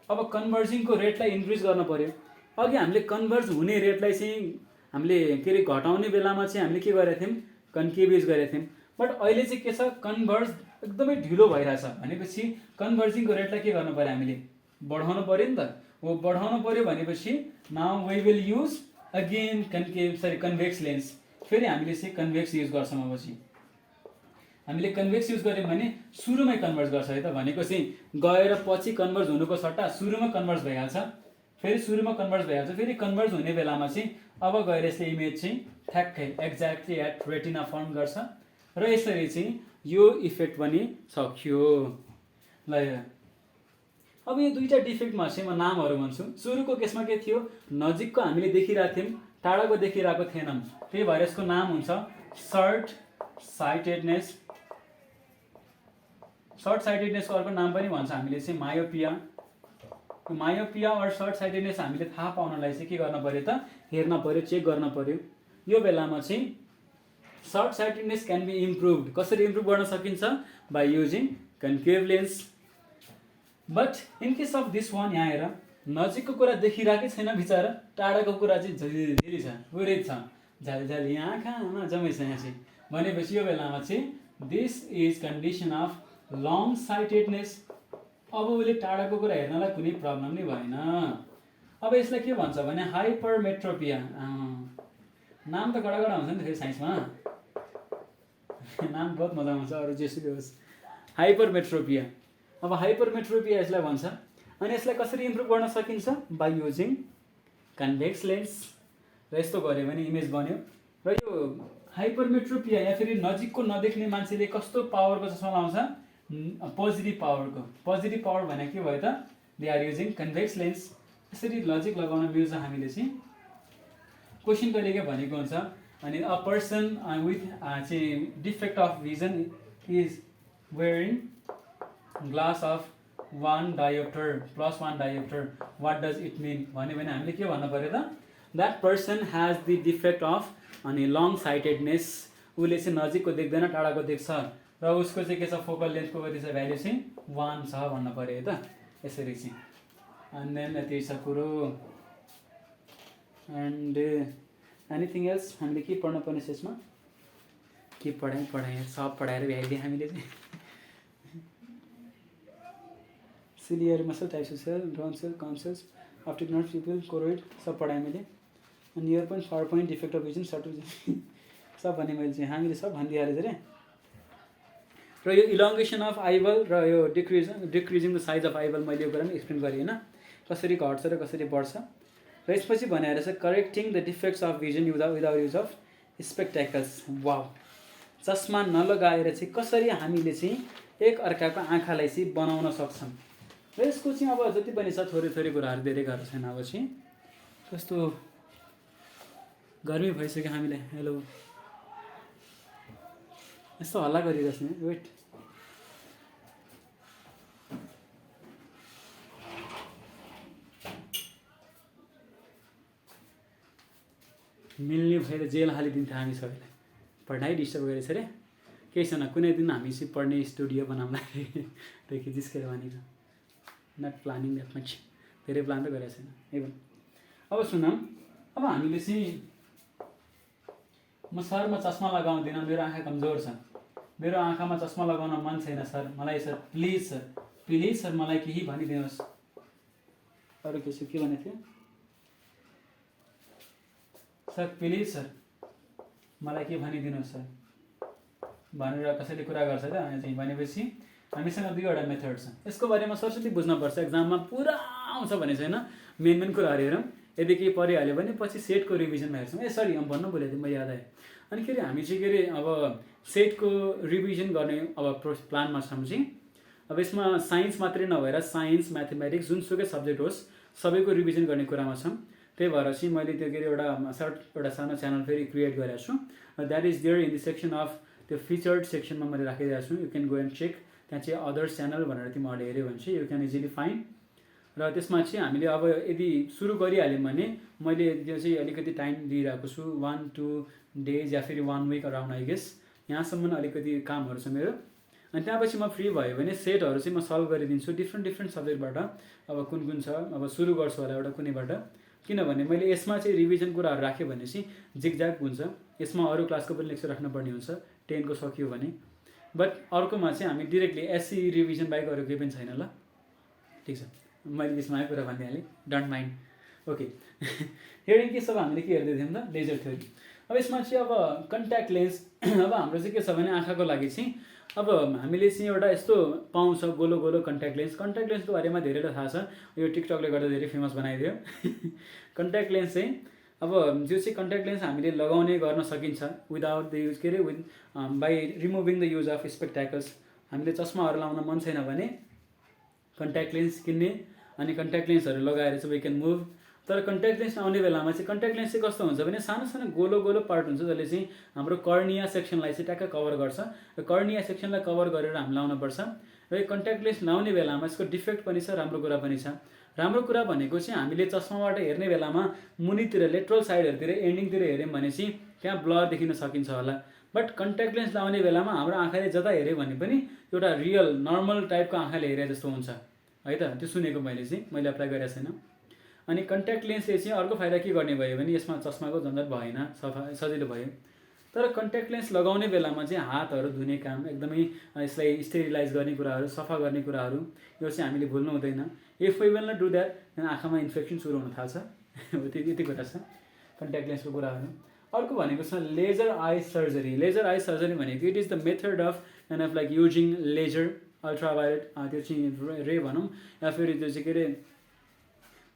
अब कन्भर्जिङको रेटलाई इन्क्रिज गर्न पर्यो। अघि हामीले कन्भर्ज हुने रेटलाई चाहिँ हामीले के अरे घटाउने बेलामा चाहिँ हामीले के गरेका थियौँ, कन्केभेज गरेका थियौँ, बट अहिले चाहिँ के छ कन्भर्ज एकदमै ढिलो भइरहेछ। भनेपछि कन्भर्जिङको रेटलाई के गर्नु पर्यो, हामीले बढाउनु पर्यो नि त। वो बढाउनु पर्यो भनेपछि now we will use again convex lens. फेरि हामीले चाहिँ कन्भेक्स युज गर्छौँ। अब चाहिँ हामीले कन्भेक्स युज गऱ्यौँ भने सुरुमै कन्भर्ज गर्छ है त। भनेको चाहिँ गएर पछि कन्भर्ज हुनुको सट्टा सुरुमा कन्भर्ज भइहाल्छ, फेरि सुरुमा कन्भर्ज भइहाल्छ, फेरि कन्भर्ज हुने बेलामा चाहिँ अब गएर यसले इमेज चाहिँ ठ्याक्कै एक्ज्याक्टली एट रेटिना फर्म गर्छ र यसरी चाहिँ यो इफेक्ट पनि सक्यो। ल अब यो दुईवटा डिफेक्टमा चाहिँ म नामहरू भन्छु। सुरुको केसमा के थियो, नजिकको हामीले देखिरहेको थियौँ, टाढाको देखिरहेको थिएनौँ, त्यही भएर यसको नाम हुन्छ सर्ट साइटेडनेसको अर्को नाम पनि भन्छ हामीले चाहिँ मायोपिया अर सर्ट साइटेडनेस हामीले थाहा पाउनलाई चाहिँ के गर्न पर्यो त, हेर्न पर्यो, चेक गर्न पर्यो। यो बेलामा चाहिँ short sightedness can be improved. कसरी इम्प्रुभ गर्न सकिन्छ, by using concave lens. But in case of this one यहाँ हेर नजिकको कुरा देखिरहेकै छैन बिचरा, टाढाको कुरा चाहिँ झिरी छ, पुरै छ, झ्यालझ्याल यहाँ कहाँमा जम्मै छ यहाँ चाहिँ। भनेपछि यो बेलामा चाहिँ this is condition of long sightedness. अब उसले टाढाको कुरा हेर्नलाई कुनै प्रब्लम नै भएन। अब यसलाई के भन्छ भने हाइपरमेट्रोपिया। नाम त कडा हुन्छ नि त फेरि साइन्समा नाम बहुत मजा आउँछ, अरू जेसुकै होस्। हाइपरमेट्रोपिया, अब हाइपरमेट्रोपिया यसलाई भन्छ। अनि यसलाई कसरी इम्प्रुभ गर्न सकिन्छ, बाई युजिङ कन्भेक्स लेन्स। र यस्तो गऱ्यो भने इमेज बन्यो। र यो हाइपरमेट्रोपिया या फेरि नजिकको नदेख्ने मान्छेले कस्तो पावरको चस्मा लाउँछ, पोजिटिभ पावर भने के भयो त, they are using convex lens. यसरी लजिक लगाउन मिल्छ हामीले चाहिँ। क्वेसन कहिले के भनेको हुन्छ, अनि अ पर्सन विथ चाहिँ defect of vision is wearing glass of 1 dioptre plus 1 dioptre, what does it mean भन्यो भने हामीले के भन्नु पर्यो त, that person has the defect of अनि लङ साइटेडनेस। उसले चाहिँ नजिकको देख्दैन, टाढाको देख्छ, र उसको चाहिँ के छ फोकल लेन्थको कति छ, भ्याल्यु चाहिँ 1 छ भन्नु पर्यो है त। यसरी चाहिँ अनि देन यति छ कुरो। एन्ड एनिथिङ एल्स हामीले के पढ्नु पर्ने यसमा के पढाएँ सब पढाएर भ्याइदिएँ हामीले चाहिँ ciliary muscle types of cell ड्रन cell cone cells optic nerve pupil choroid सब पढाएँ मैले अनि near point far point defect of vision short सब भने मैले चाहिँ हामीले सब भनिदिइहालेँ अरे र यो इलोङ्गेसन अफ आइबल र यो डिक्रिजिङ द साइज अफ आइबल मैले यो कुरा पनि एक्सप्लेन गरेँ होइन कसरी घट्छ र कसरी बढ्छ र यसपछि भनेर चाहिँ correcting the defects of vision without use of spectacles wow चस्मा नलगाएर चाहिँ कसरी हामीले चाहिँ एक अर्काको आँखालाई चाहिँ बनाउन सक्छौँ र यसको चाहिँ अब जति पनि छ थोरै थोरै कुराहरू धेरै गाह्रो छैन अब चाहिँ कस्तो गर्मी भइसक्यो हामीलाई हेलो यस्तो हल्ला गरिरहेछ नि वेट मिल्ने भएर जेल हालिदिन्थ्यो हामी सबैलाई पढाइ डिस्टर्ब गरेछ अरे केही छैन कुनै दिन हामी चाहिँ पढ्ने स्टुडियो बनाउँला देखि जिस्केर भनेको नट प्लानिङ द्याट मच धेरै प्लान त गरेको छैन एकदम अब सुनौँ अब हामीले चाहिँ म सरमा चस्मा लगाउँदिनँ मेरो आँखा कमजोर छ मेरो आँखामा चस्मा लगाउन मन छैन सर मलाई सर प्लिज सर मलाई केही भनिदिनुहोस् अरू के भनेको थियो सर प्लिज सर मलाई के भनिदिनुहोस् सर भनेर कसैले कुरा गर्छ त चाहिँ भनेपछि हामीसँग दुईवटा मेथड छ यसको बारेमा सरस्वती बुझ्नुपर्छ एक्जाममा पुरा आउँछ भने चाहिँ होइन मेन कुराहरू हेरौँ यदि केही परिहाल्यो भने पछि सेटको रिभिजनमा हेर्छौँ सरी भन्नु बोलेको थिएँ मैले याद आएँ अनि के अरे हामी चाहिँ के अरे अब सेटको रिभिजन गर्ने अब प्लानमा छौँ चाहिँ अब यसमा साइन्स मात्रै नभएर साइन्स म्याथमेटिक्स जुनसुकै सब्जेक्ट होस् सबैको रिभिजन गर्ने कुरामा छौँ त्यही भएर चाहिँ मैले त्यो के अरे एउटा सानो च्यानल फेरि क्रिएट गरेको छु that is there in the section of त्यो फिचर्ड सेक्सनमा मैले राखिदिएको छु you can go and check त्यहाँ चाहिँ अदर्स च्यानल भनेर तिमीहरूले हेऱ्यो भने चाहिँ यु क्यान इजिली फाइन्ड र त्यसमा चाहिँ हामीले अब यदि सुरु गरिहाल्यौँ भने मैले त्यो चाहिँ अलिकति टाइम दिइरहेको छु 1-2 डेज या फेरि 1 विक अराउन्ड आई गेस यहाँसम्म अलिकति कामहरू छ मेरो अनि त्यहाँपछि म फ्री भयो भने सेटहरू चाहिँ म सल्भ गरिदिन्छु डिफ्रेन्ट सब्जेक्टबाट अब कुन छ अब सुरु गर्छु होला एउटा कुनैबाट किनभने मैले यसमा चाहिँ रिभिजन कुराहरू राखेँ भने चाहिँ जिगज्याग हुन्छ यसमा अरू क्लासको पनि लेक्चर राख्नुपर्ने हुन्छ 10 को सकियो भने बट अर्कोमा चाहिँ हामी डिरेक्टली एससी रिभिजन बाहेक अरू केही पनि छैन ल ठिक छ मैले यसमा कुरा भनिदिइहालेँ डोन्ट माइन्ड ओके हेरिङ के सब हामीले के हेर्दै थियौँ त लेजर थ्योरी अब यसमा चाहिँ अब कन्ट्याक्ट लेन्स अब हाम्रो चाहिँ के छ भने आँखाको लागि चाहिँ अब हामीले चाहिँ एउटा यस्तो पाउँछ गोलो गोलो कन्ट्याक्ट लेन्सको बारेमा धेरैलाई थाहा छ यो टिकटकले गर्दा धेरै फेमस बनाइदियो कन्ट्याक्ट लेन्स चाहिँ अब जो चाहिँ कन्ट्याक्ट लेन्स हामीले लगाउने गर्न सकिन्छ विदाउट द युज के अरे with by removing the use of spectacles हामीले चस्माहरू लाउन मन छैन भने कन्ट्याक्ट लेन्स किन्ने अनि कन्ट्याक्ट लेन्सहरू लगाएर चाहिँ वी क्यान मुभ तर कन्ट्याक्ट लेन्स आउने बेलामा चाहिँ कन्ट्याक्ट लेन्स चाहिँ कस्तो हुन्छ भने सानो सानो गोलो गोलो पार्ट हुन्छ जसले चाहिँ हाम्रो कर्निया सेक्सनलाई चाहिँ ट्याक्क कभर गर्छ र कर्निया सेक्सनलाई कभर गरेर हामी लाउनुपर्छ र यो कन्ट्याक्ट लेन्स लाउने बेलामा यसको डिफेक्ट पनि छ राम्रो कुरा पनि छ राम्रो कुरा भनेको चाहिँ हामीले चस्माबाट हेर्ने बेलामा मुनितिर लेट्रल साइडहरूतिर एन्डिङतिर हेऱ्यौँ भने चाहिँ त्यहाँ ब्लर देखिन सकिन्छ होला बट कन्ट्याक्ट लेन्स लाउने बेलामा हाम्रो आँखाले जता हेऱ्यो भने पनि एउटा रियल नर्मल टाइपको आँखाले हेरे जस्तो हुन्छ है त त्यो सुनेको मैले अप्लाई गरेको छैन अनि कन्ट्याक्ट लेन्सले चाहिँ अर्को फाइदा के गर्ने भयो भने यसमा चस्माको झन्झट भएन सजिलो भयो तर कन्ट्याक्ट लेन्स लगाउने बेलामा चाहिँ हातहरू धुने काम एकदमै यसलाई स्टेरिलाइज गर्ने कुराहरू सफा गर्ने कुराहरू यो चाहिँ हामीले भुल्नु हुँदैन if we will not do that आँखामा इन्फेक्सन सुरु हुन थाल्छ यति कुरा छ कन्ट्याक्ट लेन्सको कुराहरू अर्को भनेको छ लेजर आई सर्जरी भनेको it is the method of kind of like using laser ultraviolet त्यो चाहिँ रे भनौँ या फेरि त्यो चाहिँ के अरे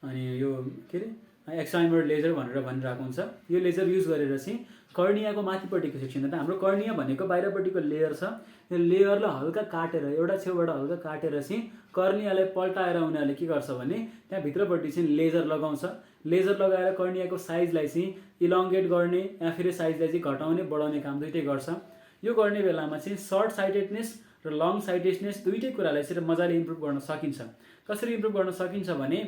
अनि यो के अरे एक्साइमर लेजर भनेर भनिरहेको हुन्छ यो लेजर युज गरेर चाहिँ कर्नियाको माथिपट्टिको सेक्सन त हाम्रो कर्निया भनेको बाहिरपट्टिको लेयर छ यो लेयरलाई हल्का काटेर एउटा छेउबाट हल्का काटेर चाहिँ कर्नियालाई पल्टाएर उनीहरूले के गर्छ भने त्यहाँ भित्रपट्टि चाहिँ लेजर लगाउँछ लेजर लगाएर कर्नियाको साइजलाई चाहिँ इलोङ्गेट गर्ने या फेरि साइजलाई चाहिँ घटाउने बढाउने काम दुइटै गर्छ यो गर्ने बेलामा चाहिँ सर्ट साइटेडनेस र लङ साइटेडनेस दुइटै कुरालाई चाहिँ मजाले इम्प्रुभ गर्न सकिन्छ कसरी इम्प्रुभ गर्न सकिन्छ भने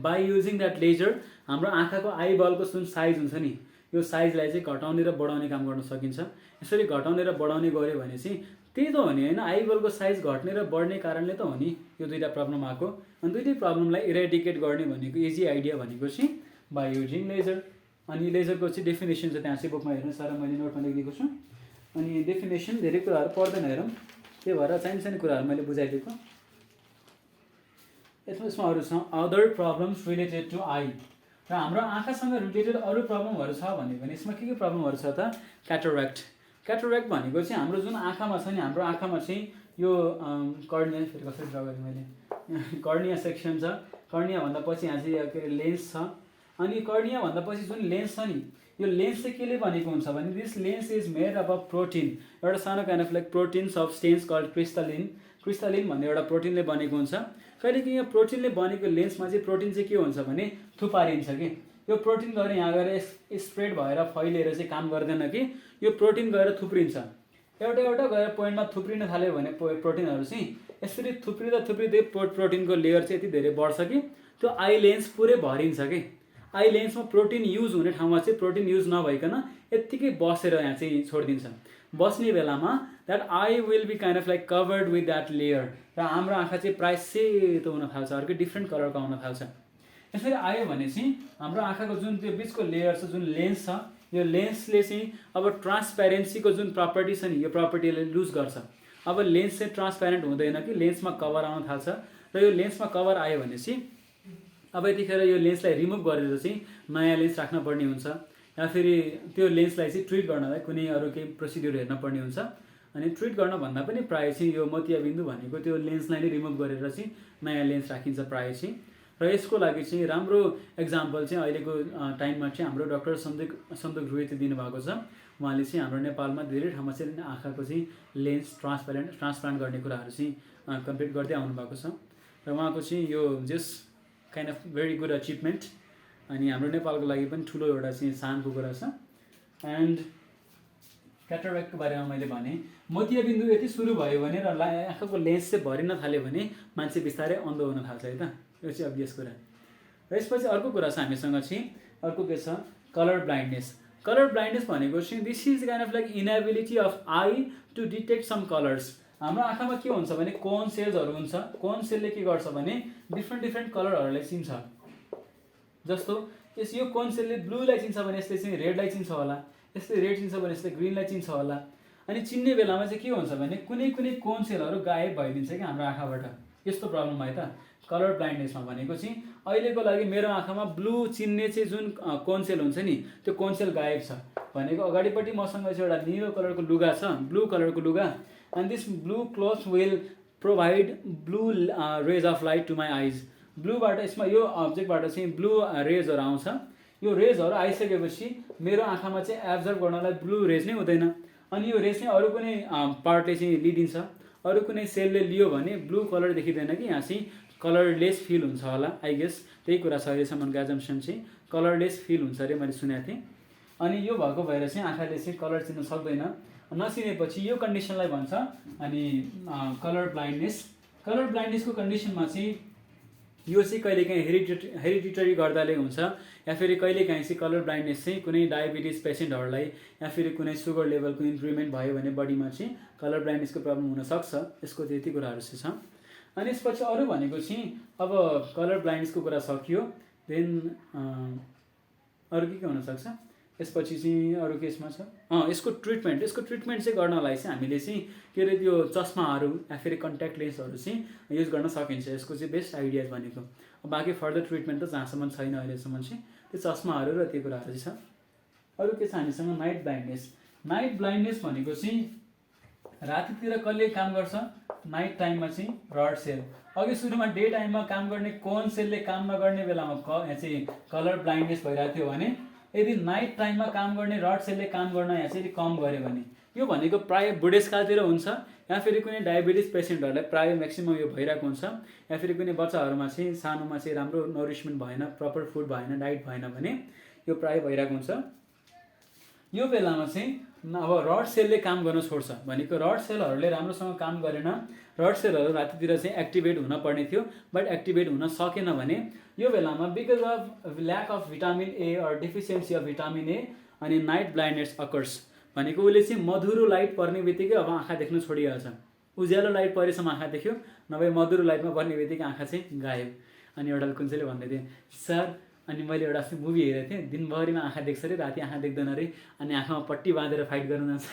बाई युजिङ द्याट लेजर हाम्रो आँखाको आइबलको जुन साइज हुन्छ नि यो साइजलाई चाहिँ घटाउने र बढाउने काम गर्न सकिन्छ यसरी घटाउने र बढाउने गऱ्यो भने चाहिँ त्यही त हो नि होइन आइबलको साइज घट्ने र बढ्ने कारणले त हो नि यो दुईवटा प्रब्लम आएको अनि दुईटै प्रब्लमलाई इरेडिकेट गर्ने भनेको इजी आइडिया भनेको चाहिँ बाई युजिङ लेजर अनि लेजरको चाहिँ डेफिनेसन चाहिँ त्यहाँ चाहिँ बुकमा हेर्नुहोस् सर मैले नोटमा लेखिदिएको छु। अनि डेफिनेसन धेरै कुराहरू पर्दैन हेरौँ, त्यही भएर सानो कुराहरू मैले बुझाइदिएको। यसमा अरू छ other problems related to eye, र हाम्रो आँखासँग रिलेटेड अरू प्रब्लमहरू छ भने यसमा के प्रब्लमहरू छ त? क्याटरेक्ट। क्याटरेक्ट भनेको चाहिँ हाम्रो जुन आँखामा छ नि, हाम्रो आँखामा चाहिँ यो कर्निया, फेरि कसरी ड्रा गरेँ मैले, कर्निया सेक्सन छ, कर्निया भन्दा पछि यहाँ चाहिँ के अरे लेन्स छ, अनि कर्निया भन्दा पछि जुन लेन्स छ नि, यो लेन्स चाहिँ केले बनेको हुन्छ भने this lens is made of a protein, एउटा सानो kind of like protein substance called crystallin. Crystallin भन्ने एउटा प्रोटिनले बनेको हुन्छ। कहिलेकाहीँ यो प्रोटिनले बनेको लेन्समा चाहिँ प्रोटिन चाहिँ के हुन्छ भने थुपारिन्छ कि, यो प्रोटिन गएर यहाँ गएर स्प्रेड भएर फैलिएर चाहिँ काम गर्दैन कि, यो प्रोटिन गएर थुप्रिन्छ, एउटा गएर पोइन्टमा थुप्रिन थाल्यो भने प्रोटिनहरू चाहिँ यसरी थुप्रिँदै प्रोटिनको लेयर चाहिँ यति धेरै बढ्छ कि त्यो आई लेन्स पुरै भरिन्छ कि। आई लेन्समा प्रोटिन युज हुने ठाउँमा चाहिँ प्रोटिन युज नभइकन यत्तिकै बसेर यहाँ चाहिँ छोडिदिन्छ। बस्ने बेलामा that eye will be kind of like covered with that layer, र हाम्रो आँखा चाहिँ प्रायः सेतो हुन थाल्छ, अर्कै डिफ्रेन्ट कलरको आउन थाल्छ। यसरी आयो भने चाहिँ हाम्रो आँखाको जुन त्यो बिचको लेयर छ, जुन लेन्स छ, यो लेन्सले चाहिँ अब ट्रान्सप्यारेन्सीको जुन प्रपर्टी छ नि, यो प्रपर्टीले लुज गर्छ। अब लेन्स चाहिँ ट्रान्सप्यारेन्ट हुँदैन कि लेन्समा कभर आउन थाल्छ, र यो लेन्समा कभर आयो भने चाहिँ अब यतिखेर यो लेन्सलाई रिमुभ गरेर चाहिँ नयाँ लेन्स राख्न पर्ने हुन्छ, या फेरि त्यो लेन्सलाई चाहिँ ट्रिट गर्नलाई कुनै अरू केही प्रोसिड्युर हेर्न पर्ने हुन्छ। अनि ट्रिट गर्न भन्दा पनि प्रायः चाहिँ यो मोतियाबिन्दु भनेको त्यो लेन्सलाई नै रिमुभ गरेर चाहिँ नयाँ लेन्स राखिन्छ प्रायः चाहिँ। र यसको लागि चाहिँ राम्रो एक्जाम्पल चाहिँ अहिलेको टाइममा चाहिँ हाम्रो डाक्टर सन्दुक रुवेती दिनुभएको छ। उहाँले चाहिँ हाम्रो नेपालमा धेरै ठाउँमा चाहिँ आँखाको चाहिँ लेन्स ट्रान्सप्लान्ट गर्ने कुराहरू चाहिँ कम्प्लिट गर्दै आउनुभएको छ, र उहाँको चाहिँ यो just kind of very good achievement, अनि हाम्रो नेपालको लागि पनि ठुलो एउटा चाहिँ सानको कुरा छ। एन्ड क्याटरेक्टको बारेमा मैले भने मोतियाबिन्दु यति सुरु भयो भने र आँखाको लेन्स चाहिँ भरिन थाल्यो भने मान्छे बिस्तारै अन्धो हुन थाल्छ है त, यो चाहिँ अभियस कुरा। र यसपछि अर्को कुरा छ हामीसँग चाहिँ, अर्को के छ? Colour blindness. कलर ब्लाइन्डनेस भनेको चाहिँ this is kind of like inability of eye to detect some colours. हाम्रो आँखामा के हुन्छ भने कोन सेल्सहरू हुन्छ, कोन सेलले के गर्छ भने डिफ्रेन्ट कलरहरूलाई चिन्छ। जस्तो यो कोन सेलले ब्लूलाई चिन्छ भने यसले चाहिँ रेडलाई चिन्छ होला, यसले रेड चिन्छ भने यसले ग्रिनलाई चिन्छ होला। अनि चिन्ने बेलामा चाहिँ के हुन्छ भने कुनै कोन सेलहरू गायब भइदिन्छ कि हाम्रो आँखाबाट। यस्तो प्रब्लम भयो त कलर ब्लाइन्डनेसमा भनेको चाहिँ अहिलेको लागि मेरो आँखामा ब्लू चिन्ने चाहिँ जुन कोन सेल हुन्छ नि, त्यो कोन सेल गायब छ भनेको अगाडिपट्टि मसँग चाहिँ एउटा निलो कलरको लुगा छ, ब्लू कलरको लुगा, and this blue cloth will provide blue rays of light to my eyes. ब्लूबाट यसमा यो अब्जेक्टबाट चाहिँ ब्लू रेजहरू आउँछ, यो रेजहरू आइसकेपछि मेरो आँखामा चाहिँ एब्जर्भ गर्नलाई ब्लू रेज नै हुँदैन, अनि यो रेज चाहिँ अरू कुनै पार्टले चाहिँ लिइदिन्छ, अरू कुनै सेलले लियो भने ब्लू कलर देखिँदैन कि यहाँ चाहिँ कलरलेस फिल हुन्छ होला, आई गेस त्यही कुरा छ अहिलेसम्मको एजम्सन चाहिँ कलरलेस फिल हुन्छ अरे मैले सुनेको थिएँ। अनि यो भएको भएर चाहिँ आँखाले चाहिँ कलर चिन्न सक्दैन, नचिनेपछि यो कन्डिसनलाई भन्छ अनि कलर ब्लाइन्डनेस। कलर ब्लाइन्डनेसको कन्डिसनमा चाहिँ यो चाहिँ कहिलेकाहीँ हेरिडिटरी गर्दाले हुन्छ, या फेरि कहिलेकाहीँ चाहिँ कलर ब्लाइन्डनेस चाहिँ कुनै डायबिटिज पेसेन्टहरूलाई या फेरि कुनै सुगर लेभलको इन्क्रिमेन्ट भयो भने बडीमा चाहिँ कलर ब्लाइन्डनेसको प्रब्लम हुनसक्छ। यसको त्यति कुराहरू चाहिँ छ। अनि यसपछि अरू भनेको चाहिँ अब कलर ब्लाइन्डनेसको कुरा सकियो, देन अरू के हुनसक्छ यसपछि चाहिँ अरू केसमा छ यसको ट्रिटमेन्ट चाहिँ गर्नलाई चाहिँ हामीले चाहिँ के अरे त्यो चस्माहरू या फेरि कन्ट्याक्ट लेन्सहरू चाहिँ युज गर्न सकिन्छ। यसको चाहिँ बेस्ट आइडियाज भनेको बाँकी फर्दर ट्रिटमेन्ट त जहाँसम्म छैन अहिलेसम्म चाहिँ त्यो चस्माहरू र त्यो कुराहरू चाहिँ छ। अरू के छ हामीसँग नाइट ब्लाइन्डनेस भनेको चाहिँ रातितिर कसले काम गर्छ, नाइट टाइममा चाहिँ रड सेल। अघि सुरुमा डे टाइममा काम गर्ने कोन सेलले काम नगर्ने बेलामा यहाँ चाहिँ कलर ब्लाइन्डनेस भइरहेको थियो भने यदि नाइट टाइममा काम गर्ने रड सेलले काम गर्न यहाँ चाहिँ कम गऱ्यो भने यो भनेको प्रायः बुढेसकालतिर हुन्छ या फेरि कुनै डायबिटिज पेसेन्टहरूलाई प्रायः म्याक्सिमम यो भइरहेको हुन्छ, या फेरि कुनै बच्चाहरूमा चाहिँ सानोमा चाहिँ राम्रो नरिसमेन्ट भएन, प्रपर फुड भएन, डाइट भएन भने यो प्रायः भइरहेको हुन्छ। यो बेलामा चाहिँ अब रड सेलले काम गर्न छोड्छ भनेको रड सेलहरूले राम्रोसँग काम गरेन, रड सेलहरू रातितिर चाहिँ एक्टिभेट हुन पर्ने थियो बट एक्टिभेट हुन सकेन भने यो बेलामा because of lack of vitamin A or deficiency of vitamin A अनि नाइट ब्लाइन्डनेस अकर्स भनेको उसले चाहिँ मधुरो लाइट पर्ने बित्तिकै अब आँखा देख्न छोडिहाल्छ। उज्यालो लाइट परेसम्म आँखा देख्यो, नभए मधुरो लाइटमा पर्ने बित्तिकै आँखा चाहिँ गायब। अनि एउटा कुन चाहिँले भन्दै थिएँ, सर अनि मैले एउटा अस्ति मुभी हेरेको थिएँ, दिनभरिमा आँखा देख्छ अरे, राति आँखा देख्दैन अरे, अनि आँखामा पट्टी बाँधेर फाइट गर्नु जान्छ।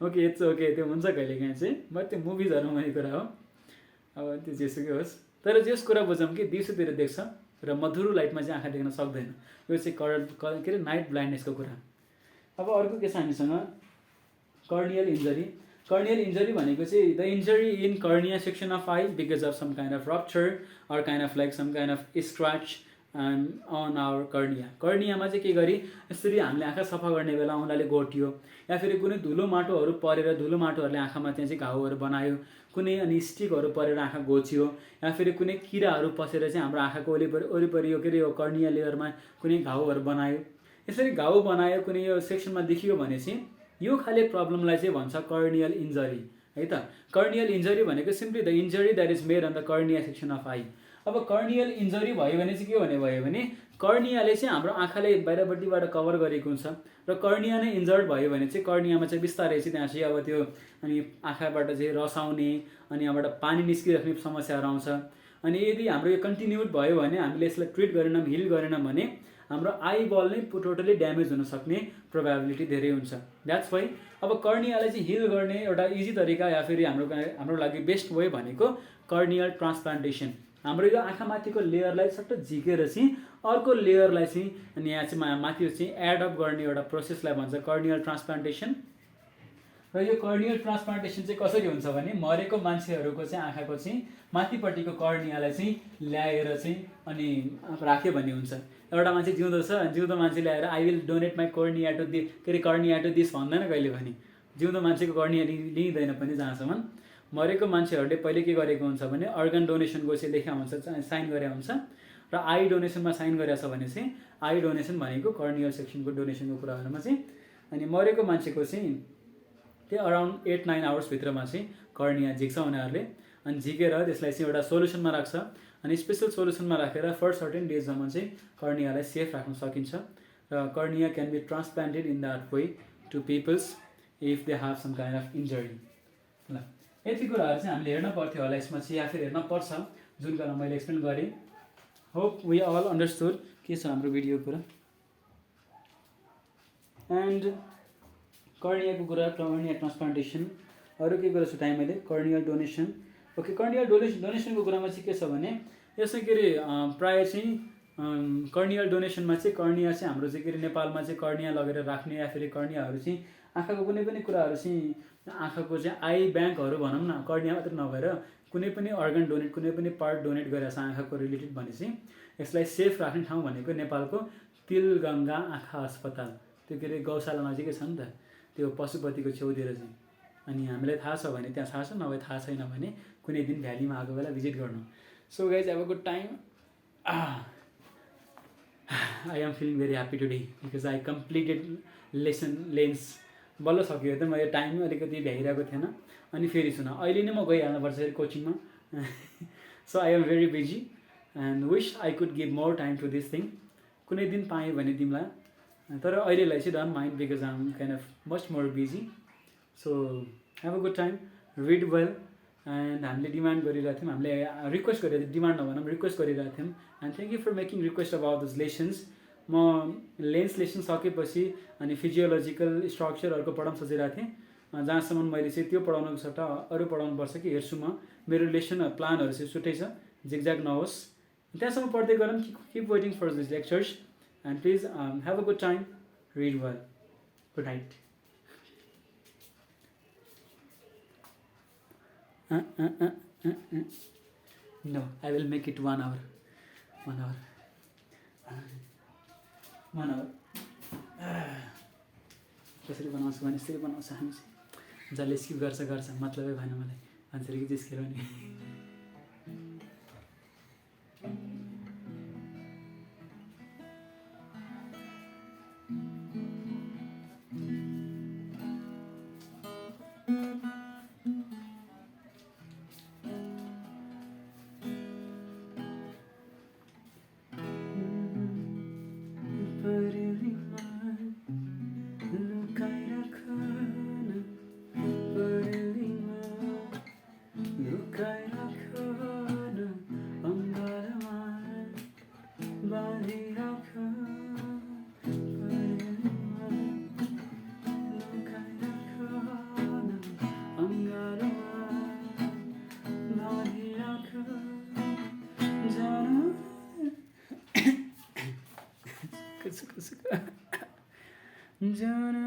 ओके, इट्स ओके, त्यो हुन्छ कहिलेकाहीँ चाहिँ, बट त्यो मुभिजहरूमा भन्ने कुरा हो। अब त्यो जेसुकै होस्, तर जेस कुरा बुझौँ कि दिउँसोतिर देख्छ र मधुरो लाइटमा चाहिँ आँखा देख्न सक्दैन, यो चाहिँ के अरे नाइट ब्लाइन्डनेसको कुरा। अब अर्को के छ हामीसँग, कर्नियल इन्जरी। कर्नियल इन्जरी भनेको चाहिँ the injury in cornea section of eye because of some kind of rupture or kind of like some kind of scratch on our cornea. कर्नियामा चाहिँ के गरी यसरी हामीले आँखा सफा गर्ने बेला उनीहरूले गोटियो, या फेरि कुनै धुलो माटोहरू परेर धुलो माटोहरूले आँखामा त्यहाँ चाहिँ घाउहरू बनायो, कुनै अनि स्टिकहरू परेर आँखा घोचियो, या फेरि कुनै किराहरू पसेर चाहिँ हाम्रो आँखाको वरिपरि यो के अरे यो कर्निया लेयरमा कुनै घाउहरू बनायो। यसरी घाउ बनायो कुनै यो सेक्सनमा देखियो भने चाहिँ यो खाले प्रब्लमलाई चाहिँ भन्छ कर्नियल इन्जरी है त। कर्नियल इन्जरी भनेको simply the injury that is made on the cornea section of eye. अब कर्नियल इन्जरी भयो भने चाहिँ के भयो भने कर्नियाले चाहिँ हाम्रो आँखाले बाहिरपट्टिबाट कभर गरेको हुन्छ र कर्निया नै इन्जर्ड भयो भने चाहिँ कर्नियामा चाहिँ बिस्तारै चाहिँ त्यहाँ चाहिँ अब त्यो अनि आँखाबाट चाहिँ रस आउने अनि यहाँबाट पानी निस्किराख्ने समस्याहरू आउँछ। अनि यदि हाम्रो यो कन्टिन्युड भयो भने हामीले यसलाई ट्रिट गरेनौँ, हिल गरेनौँ भने हाम्रो आई बल नै टोटली ड्यामेज हुन सक्ने प्रोभाबिलिटी धेरै हुन्छ। द्याट्स वाइ अब कर्नियालाई चाहिँ हिल गर्ने एउटा इजी तरिका या फेरि हाम्रो लागि बेस्ट वे भनेको कर्नियल ट्रान्सप्लान्टेसन। हाम्रो यो आँखा माथिको लेयरलाई सट्ट झिकेर चाहिँ अर्को लेयरलाई चाहिँ अनि यहाँ चाहिँ माथि चाहिँ एडअप गर्ने एउटा प्रोसेसलाई भन्छ कर्नियल ट्रान्सप्लान्टेसन। र यो कर्नियल ट्रान्सप्लान्टेसन चाहिँ कसरी हुन्छ भने मरेको मान्छेहरूको चाहिँ आँखाको चाहिँ माथिपट्टिको कर्नियालाई चाहिँ ल्याएर चाहिँ अनि राख्यो भन्ने हुन्छ। एउटा मान्छे जिउँदो छ, जिउँदो मान्छे ल्याएर I will donate my cornea to the के अरे कर्निया टु दिस भन्दैन कहिले पनि, जिउँदो मान्छेको कर्निया लिइँदैन पनि। जहाँसम्म मरेको मान्छेहरूले पहिले के गरेको हुन्छ भने अर्गन डोनेसनको चाहिँ लेखा हुन्छ, साइन गरे हुन्छ, र आई डोनेसनमा साइन गरेको छ भने चाहिँ आई डोनेसन भनेको कर्नियल सेक्सनको डोनेसनको कुराहरूमा चाहिँ। अनि मरेको मान्छेको चाहिँ त्यो अराउन्ड 8-9 आवर्सभित्रमा चाहिँ कर्निया झिक्छ उनीहरूले, अनि झिकेर त्यसलाई चाहिँ एउटा सोल्युसनमा राख्छ, अनि स्पेसल सोल्युसनमा राखेर फर सर्टेन डेजसम्म चाहिँ कर्नियालाई सेफ राख्न सकिन्छ। र cornea can be transplanted in that way to peoples if they have some kind of injury. ल यति कुराहरू चाहिँ हामीले हेर्न पर्थ्यो होला यसमा चाहिँ, या फेरि हेर्न पर्छ जुन कुरा मैले एक्सप्लेन गरेँ। होप वी अल अन्डरस्टुड के छ हाम्रो भिडियो कुरा। एन्ड कर्नियाको कुरा, कर्निया ट्रान्सप्लान्टेसन, अरू के कुरा छ टाइम मैले कर्नियल डोनेसन। ओके, कर्नियल डोनेसनको कुरामा चाहिँ के छ भने यसमा के अरे प्रायः चाहिँ कर्नियल डोनेसनमा चाहिँ कर्निया चाहिँ हाम्रो चाहिँ के अरे नेपालमा चाहिँ कर्निया लगेर राख्ने या फेरि कर्नियाहरू चाहिँ आँखाको कुनै पनि कुराहरू चाहिँ आँखाको चाहिँ आई ब्याङ्कहरू भनौँ न, कर्निया मात्र नभएर कुनै पनि अर्गन डोनेट कुनै पनि पार्ट डोनेट गरेर छ आँखाको रिलेटेड भने चाहिँ यसलाई सेफ राख्ने ठाउँ भनेको नेपालको तिलगङ्गा आँखा अस्पताल, त्यो के अरे गौशाला नजिकै छ नि त, त्यो पशुपतिको छेउतिर चाहिँ। अनि हामीलाई थाहा छ भने त्यहाँ थाहा छ, नभए थाहा छैन भने कुनै दिन भ्यालीमा आएको बेला भिजिट गर्नु। So guys have a good time. I am feeling very happy today because I completed lens बल्ल सक्यो त, मैले टाइम अलिकति भ्याइरहेको थिएन। अनि फेरि सुन अहिले नै म गइहाल्नुपर्छ फेरि कोचिङमा। So I am very busy and wish I could give more time to this thing. कुनै दिन पाएँ भने तिमीलाई, तर अहिलेलाई चाहिँ don't mind because I am kind of much more busy. So have a good time, read well. And हामीले डिमान्ड गरिरहेको थियौँ, हामीले रिक्वेस्ट गरेको थियौँ, डिमान्ड नभनौँ रिक्वेस्ट गरिरहेको थियौँ। And thank you for making request about this lessons. म लेन्स लेसन सकेपछि अनि फिजियोलोजिकल स्ट्रक्चरहरूको पढाउन सोचिरहेको थिएँ, जहाँसम्म मैले चाहिँ त्यो पढाउनुको सट्टा अरू पढाउनुपर्छ कि हेर्छु म। मेरो लेसन प्लानहरू चाहिँ छुट्टै छ, जिगज्याग नहोस्, त्यहाँसम्म पढ्दै गरौँ। Keep waiting for this lectures and please have a good time, read well, good night. No, I will make it 1 hour. 1 hour. 1 hour. कसरी बनाउँछु भने यसरी बनाउँछ हामी चाहिँ, जसले स्किप गर्छ मतलबै भएन मलाई, मान्छेले कि जिस्केर नि। कसो कसो जान